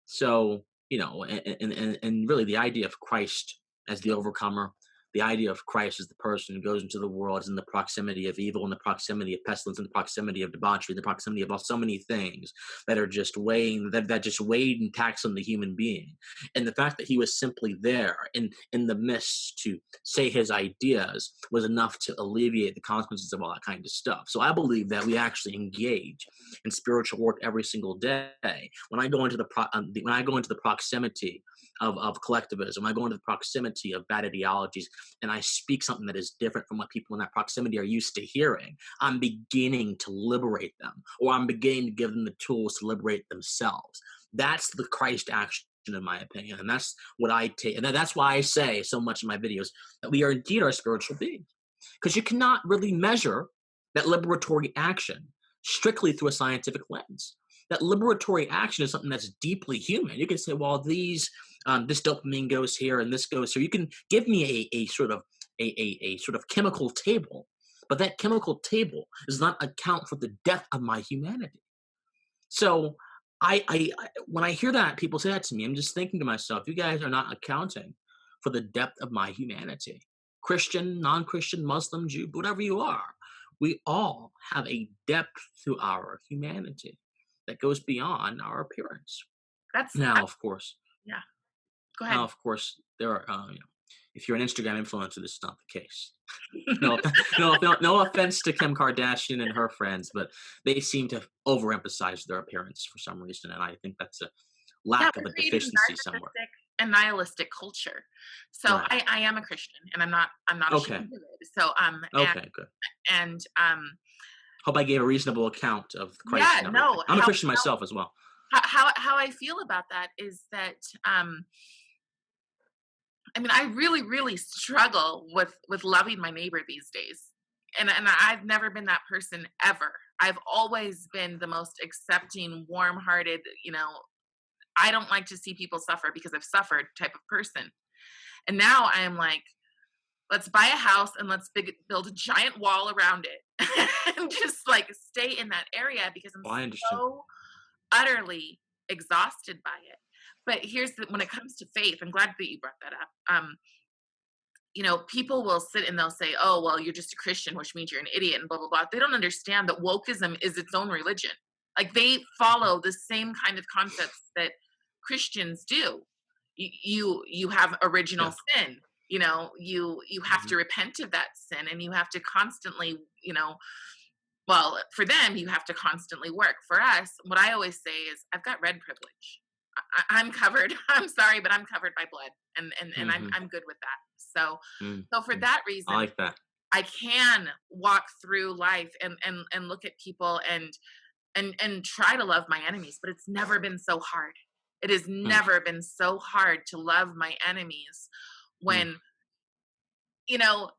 So, and really the idea of Christ as the overcomer, the idea of Christ as the person who goes into the world, is in the proximity of evil, in the proximity of pestilence, in the proximity of debauchery, in the proximity of so many things that are just that just weighed and tax on the human being. And the fact that he was simply there in the midst to say his ideas was enough to alleviate the consequences of all that kind of stuff. So I believe that we actually engage in spiritual work every single day. When I go into when I go into the proximity of collectivism, I go into the proximity of bad ideologies, and I speak something that is different from what people in that proximity are used to hearing, I'm beginning to liberate them, or I'm beginning to give them the tools to liberate themselves. That's the Christ action, in my opinion, and that's what I take, and that's why I say so much in my videos that we are indeed our spiritual beings, because you cannot really measure that liberatory action strictly through a scientific lens. That liberatory action is something that's deeply human. You can say, well, this dopamine goes here and this goes here. You can give me a sort of a sort of chemical table, but that chemical table does not account for the depth of my humanity. So when I hear that people say that to me, I'm just thinking to myself, you guys are not accounting for the depth of my humanity. Christian, non-Christian, Muslim, Jew, whatever you are, we all have a depth to our humanity that goes beyond our appearance. That's Now, of course, yeah. Go now ahead. of course, there are if you're an Instagram influencer, this is not the case. No, no offense to Kim Kardashian and her friends, but they seem to overemphasize their appearance for some reason, and I think that's a Yeah, lack of we're a creating deficiency somewhere. narcissistic and nihilistic culture. So Right. I am a Christian, and I'm not Okay. ashamed of it. So Okay. Good. and Hope I gave a reasonable account of Christ yeah, and everything. no, I'm a Christian myself as well. how I feel about that is that I mean, I really struggle with loving my neighbor these days. And I've never been that person ever. I've always been the most accepting, warm-hearted, I don't like to see people suffer because I've suffered type of person. And now I am like, let's buy a house and let's build a giant wall around it and just like stay in that area because I'm Oh, I understand. so utterly exhausted by it. But when it comes to faith, I'm glad that you brought that up. People will sit and they'll say, "Oh, well, you're just a Christian, which means you're an idiot," and blah blah blah. They don't understand that wokeism is its own religion. Like they Mhm. follow the same kind of concepts that Christians do. You have original Yeah. sin. You have to Mhm. repent of that sin, and you have to constantly, well, for them, you have to constantly work. For us, what I always say is, I've got red privilege. I'm covered. I'm sorry, but I'm covered by blood, and I'm Mhm. I'm good with that. So for Mhm. that I reason, like that. I can walk through life and look at people and try to love my enemies, but it's never been so hard. It has Mm. never been so hard to love my enemies Mm. when you know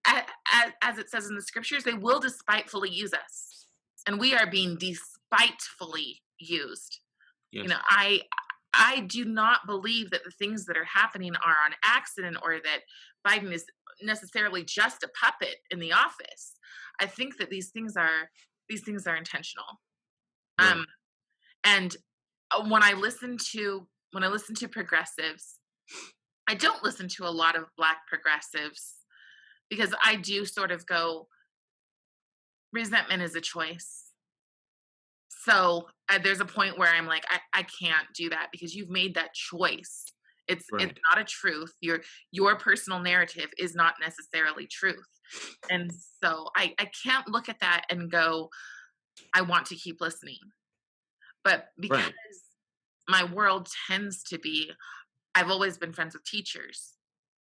as it says in the scriptures, they will despitefully use us, and we are being despitefully used. You Yes. know, I do not believe that the things that are happening are on accident or that Biden is necessarily just a puppet in the office. I think that these things are intentional. Right. Um, and when I listen to progressives, I don't listen to a lot of black progressives because I do sort of go, resentment is a choice. So there's a point where I'm like, I can't do that because you've made that choice. It's Right. not a truth. Your personal narrative is not necessarily truth. And so I can't look at that and go, I want to keep listening. But because Right. my world tends to be, I've always been friends with teachers.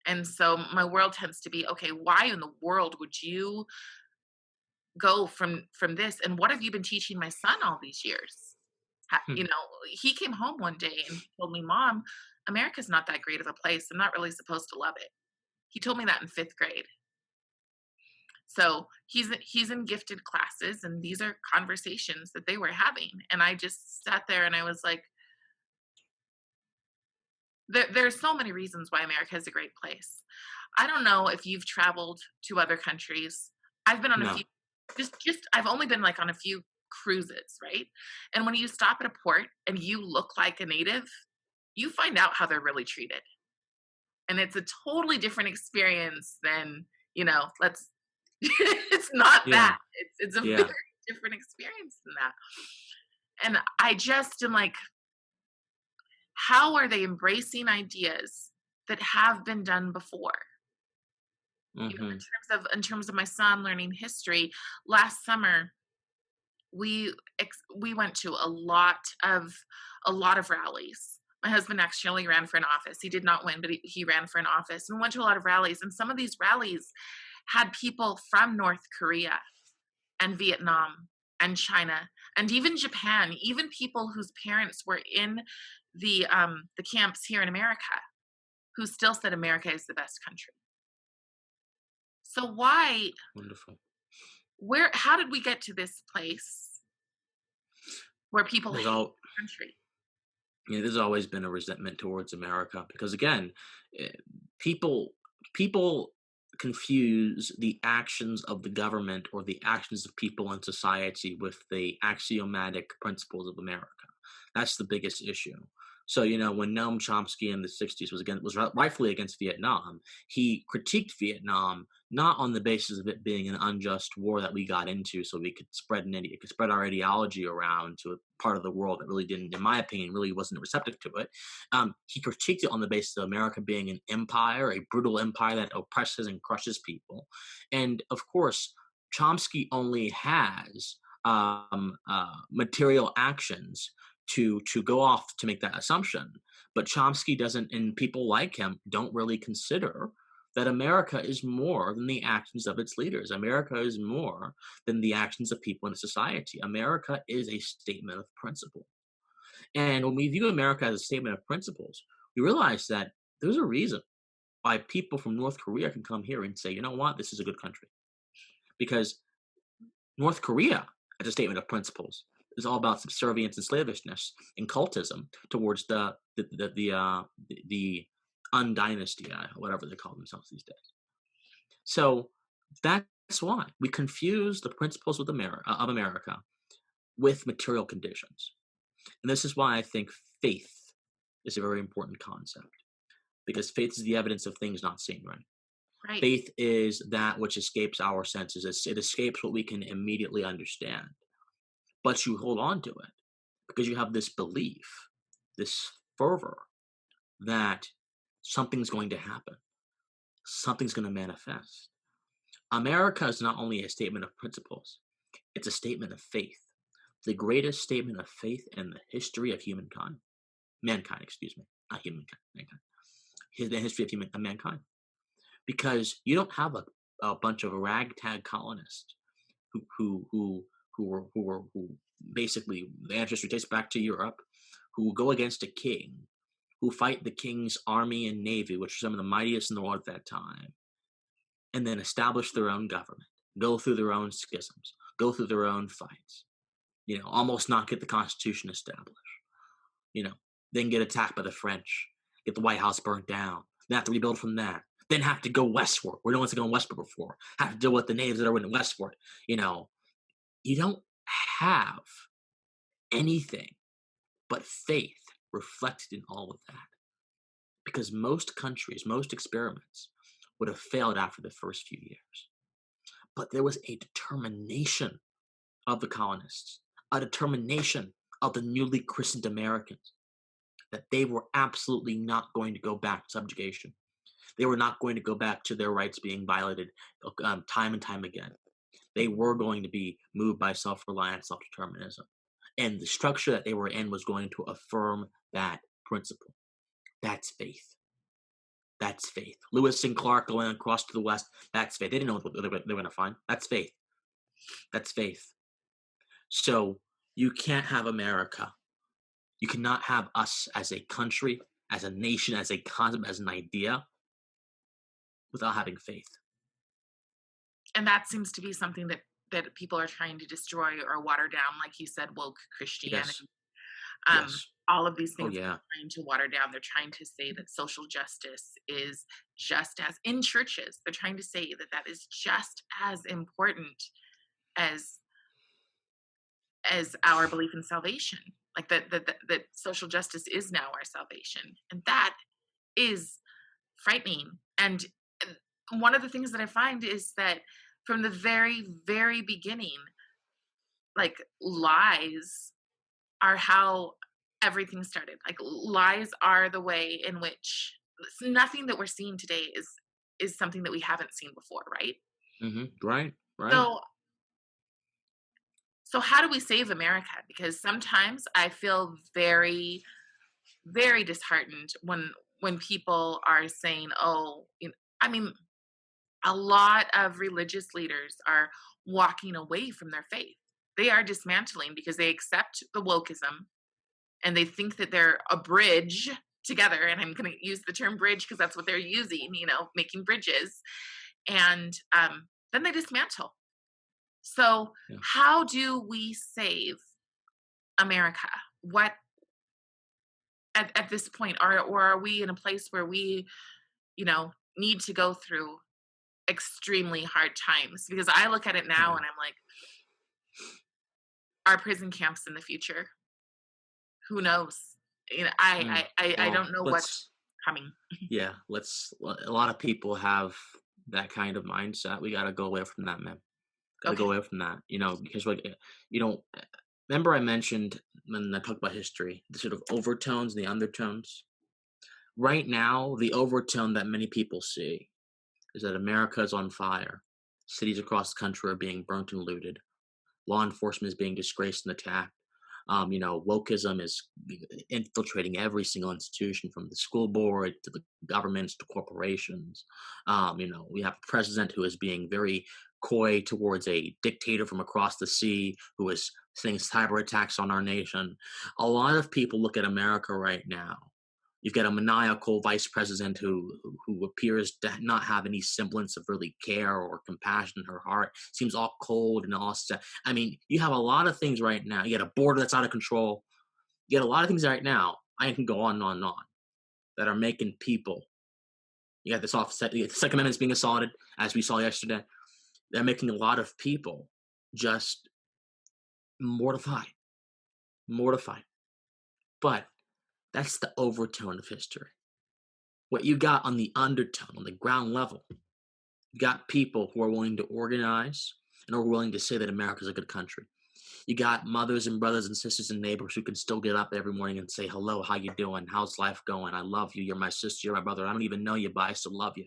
And so my world tends to be, okay, why in the world would you go from this, and what have you been teaching my son all these years? Hmm. He came home one day and he told me, "Mom, America's not that great of a place. I'm not really supposed to love it." He told me that in 5th grade. So he's in gifted classes, and these are conversations that they were having. And I just sat there and I was like, there's so many reasons why America is a great place. I don't know if you've traveled to other countries. I've been on a No. few, just I've only been like on a few cruises, right? And when you stop at a port and you look like a native, you find out how they're really treated. And it's a totally different experience than, let's it's not Yeah. that. It's a Yeah. very different experience than that. And I just am like, how are they embracing ideas that have been done before? Hmm. In terms of my son learning history, last summer we went to a lot of rallies. My husband actually ran for an office. He did not win, but he ran for an office, and we went to a lot of rallies. And some of these rallies had people from North Korea and Vietnam and China and even Japan, even people whose parents were in the camps here in America, who still said America is the best country. So why Wonderful. where how did we get to this place where people There's hate all the country? Yeah, there's always been a resentment towards America because again, eh, people people confuse the actions of the government or the actions of people in society with the axiomatic principles of America. That's the biggest issue. So, when Noam Chomsky in the 60s was rightfully against Vietnam, he critiqued Vietnam not on the basis of it being an unjust war that we got into so we could spread our ideology around to a part of the world that really didn't, in my opinion, really wasn't receptive to it. He critiqued it on the basis of America being an empire, a brutal empire that oppresses and crushes people. And of course, Chomsky only has material actions to go off to make that assumption. But Chomsky doesn't, and people like him don't really consider that America is more than the actions of its leaders. America is more than the actions of people in society. America is a statement of principle. And when we view America as a statement of principles, we realize that there's a reason why people from North Korea can come here and say, you know what, this is a good country. Because North Korea, as a statement of principles, is all about subservience and slavishness and cultism towards the undynasty, whatever they call themselves these days. So that's why we confuse the principles of America with material conditions, and this is why I think faith is a very important concept because faith is the evidence of things not seen. Right? Right. Faith is that which escapes our senses. It escapes what we can immediately understand, but you hold on to it because you have this belief, this fervor that something's going to happen, something's going to manifest. America is not only a statement of principles, it's a statement of faith, the greatest statement of faith in the history of mankind, excuse me, not humankind, mankind, the history of mankind. Because you don't have a bunch of ragtag colonists who basically the ancestry dates back to Europe, who go against a king, who fight the king's army and navy, which are some of the mightiest in the world at that time, and then establish their own government, go through their own schisms, go through their own fights, almost not get the Constitution established, you know, then get attacked by the French, get the White House burnt down, then have to rebuild from that, then have to go westward. We're the ones that gone westward before, have to deal with the natives that are in westward. You don't have anything but faith reflected in all of that. Because most countries, most experiments would have failed after the first few years. But there was a determination of the colonists, a determination of the newly christened Americans that they were absolutely not going to go back to subjugation. They were not going to go back to their rights being violated time and time again. They were going to be moved by self-reliance, self-determinism. And the structure that they were in was going to affirm that principle. That's faith. That's faith. Lewis and Clark going across to the west, that's faith. They didn't know what they were going to find. That's faith. That's faith. So you can't have America. You cannot have us as a country, as a nation, as a concept, as an idea without having faith. And that seems to be something that people are trying to destroy or water down, like you said, woke Yes. Christianity. Yes. All of these Oh things yeah. they're trying to water down. They're trying to say that social justice is just as in churches, they're trying to say that that is just as important as our belief in salvation. Like that social justice is now our salvation. And that is frightening. And one of the things that I find is that from the very, very beginning, like lies are how everything started. Like lies are the way in which nothing that we're seeing today is something that we haven't seen before, right? Right. Right. So so how do we save America? Because sometimes I feel very, very disheartened when people are saying, "Oh, I mean, a lot of religious leaders are walking away from their faith. They are dismantling because they accept the wokeism and they think that they're a bridge together. And I'm going to use the term bridge because that's what they're using, making bridges. And then they dismantle. So, Yeah. how do we save America? What at this point, or are we in a place where we, need to go through extremely hard times? Because I look at it now Yeah. and I'm like, our prison camps in the future, who knows? I Well, don't know what's let's coming. yeah, let's a lot of people have that kind of mindset. We got to go away from that, man. Got to go Okay. away from that, because like you know, remember I mentioned when I talked about history, the sort of overtones, the undertones. Right now, the overtone that many people see is that America is on fire. Cities across the country are being burnt and looted. Law enforcement is being disgraced and attacked. Wokeism is infiltrating every single institution from the school board to the governments to corporations. We have a president who is being very coy towards a dictator from across the sea who is saying cyber attacks on our nation. A lot of people look at America right now. You've got a maniacal vice president who appears to not have any semblance of really care or compassion in her heart. Seems all cold and all set. I mean, you have a lot of things right now. You got a border that's out of control. You got a lot of things right now. I can go on and on and on that are making people. You got this offset. The Second Amendment is being assaulted, as we saw yesterday. They're making a lot of people just mortified, mortified. But that's the overtone of history. What you got on the undertone, on the ground level, you got people who are willing to organize and are willing to say that America is a good country. You got mothers and brothers and sisters and neighbors who can still get up every morning and say, "Hello, how you doing? How's life going? I love you. You're my sister. You're my brother. I don't even know you, but I still love you."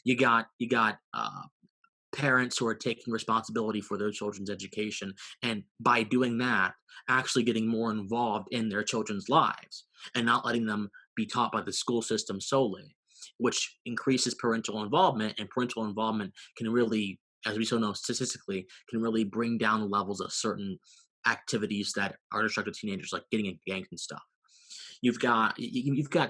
You got parents who are taking responsibility for their children's education, and by doing that, actually getting more involved in their children's lives and not letting them be taught by the school system solely, which increases parental involvement. And parental involvement can really, as we so know statistically, can really bring down the levels of certain activities that are destructive to teenagers, like getting in gangs and stuff. You've got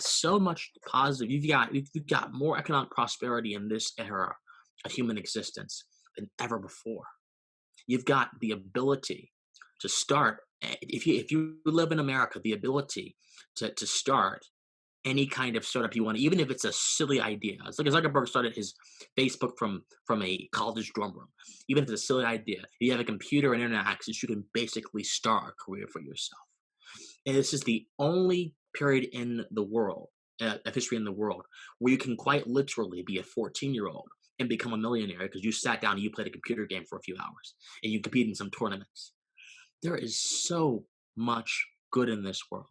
so much positive. You've got more economic prosperity in this era of human existence than ever before. You've got the ability to start, if you live in America, the ability to start any kind of startup you want, even if it's a silly idea. It's like Zuckerberg started his Facebook from a college dorm room. Even if it's a silly idea, if you have a computer and internet access, you can basically start a career for yourself. And this is the only period in the world, of history in the world, where you can quite literally be a 14-year-old and become a millionaire because you sat down and you played a computer game for a few hours and you compete in some tournaments. There is so much good in this world.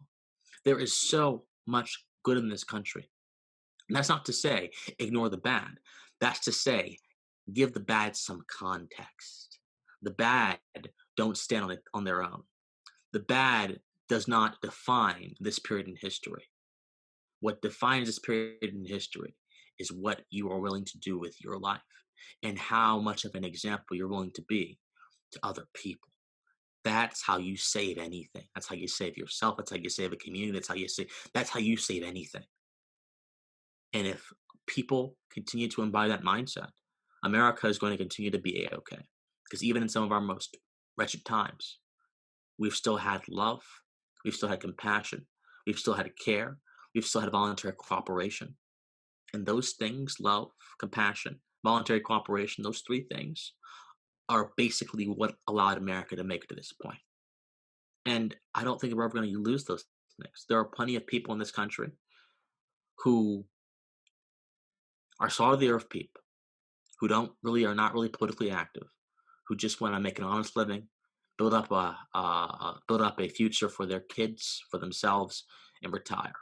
There is so much good in this country. And that's not to say ignore the bad. That's to say give the bad some context. The bad don't stand on their own. The bad does not define this period in history. What defines this period in history is what you are willing to do with your life and how much of an example you're willing to be to other people. That's how you save anything. That's how you save yourself. That's how you save a community. That's how you save anything. And if people continue to embody that mindset, America is going to continue to be A-okay. Because even in some of our most wretched times, we've still had love, we've still had compassion, we've still had care, we've still had voluntary cooperation. And those things, love, compassion, voluntary cooperation, those three things are basically what allowed America to make it to this point. And I don't think we're ever going to lose those things. There are plenty of people in this country who are salt of the earth people, who are not really politically active, who just want to make an honest living, build up a future for their kids, for themselves, and retire.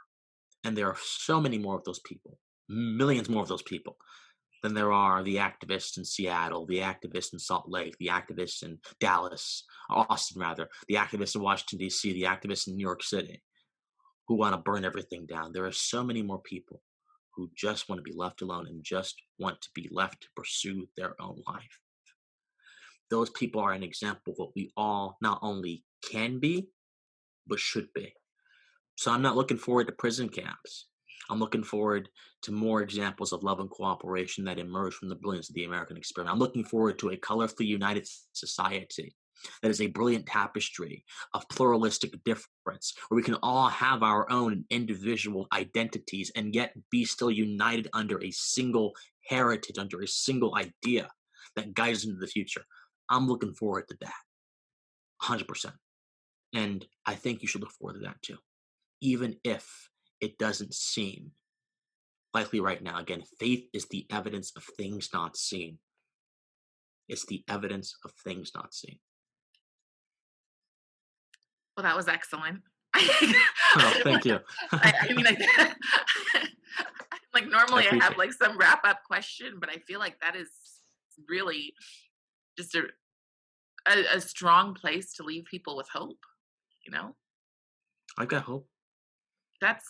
And there are so many more of those people, millions more of those people than there are the activists in Seattle, the activists in Salt Lake, the activists in Dallas, Austin rather, the activists in Washington, D.C., the activists in New York City who want to burn everything down. There are so many more people who just want to be left alone and just want to be left to pursue their own life. Those people are an example of what we all not only can be, but should be. So I'm not looking forward to prison camps. I'm looking forward to more examples of love and cooperation that emerge from the brilliance of the American experiment. I'm looking forward to a colorfully united society that is a brilliant tapestry of pluralistic difference, where we can all have our own individual identities and yet be still united under a single heritage, under a single idea that guides us into the future. I'm looking forward to that, 100%. And I think you should look forward to that too, even if it doesn't seem likely right now. Again, faith is the evidence of things not seen. It's the evidence of things not seen. Well, that was excellent. Oh, thank you. I mean, like I normally I have appreciate it. like some wrap up question, but I feel like that is really just a strong place to leave people with hope, you know? I've got hope. That's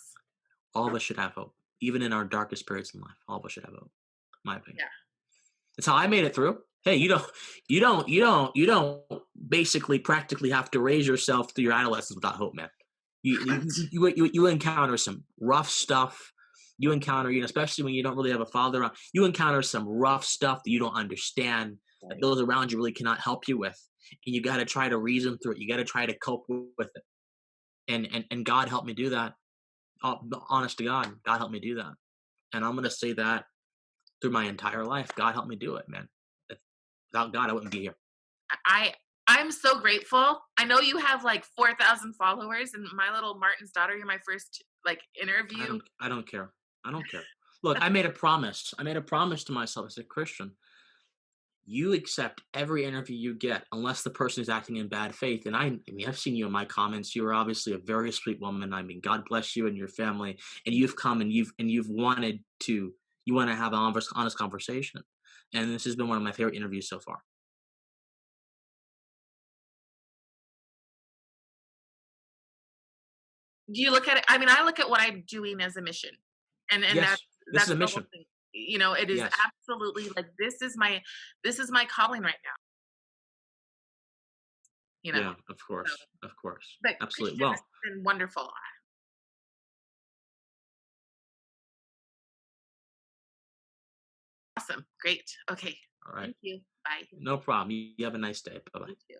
All of us should have hope. Even in our darkest periods in life, all of us should have hope. My opinion. yeah. That's how I made it through. Hey, you don't basically practically have to raise yourself through your adolescence without hope, man. You encounter some rough stuff. You encounter, especially when you don't really have a father around, you encounter some rough stuff that you don't understand, that Right. those around you really cannot help you with. And you got to try to reason through it. You got to try to cope with it. And God helped me do that. Honest to God, God helped me do that. And I'm going to say that through my entire life, God helped me do it, man. Without God, I wouldn't be here. I I'm so grateful. I know you have like 4,000 followers and my little Martin's daughter, you're my first like interview. I don't care. I don't care. Look, I made a promise. I made a promise to myself as a Christian. You accept every interview you get unless the person is acting in bad faith. And I mean, I've seen you in my comments. You are obviously a very sweet woman. I mean, God bless you and your family. And you've come and you've wanted to you want to have an honest conversation. And this has been one of my favorite interviews so far. Do you look at it? I mean, I look at what I'm doing as a mission. And Yes, this is that's a the whole mission. thing. You know, it is Yes. absolutely like this is my calling right now, you know. Yeah, of So, course. Of course. but Absolutely. Christian, this Well, has been wonderful. Awesome. Great. Okay. all right. Thank you. Bye. No problem. You have a nice day. Bye bye. You too.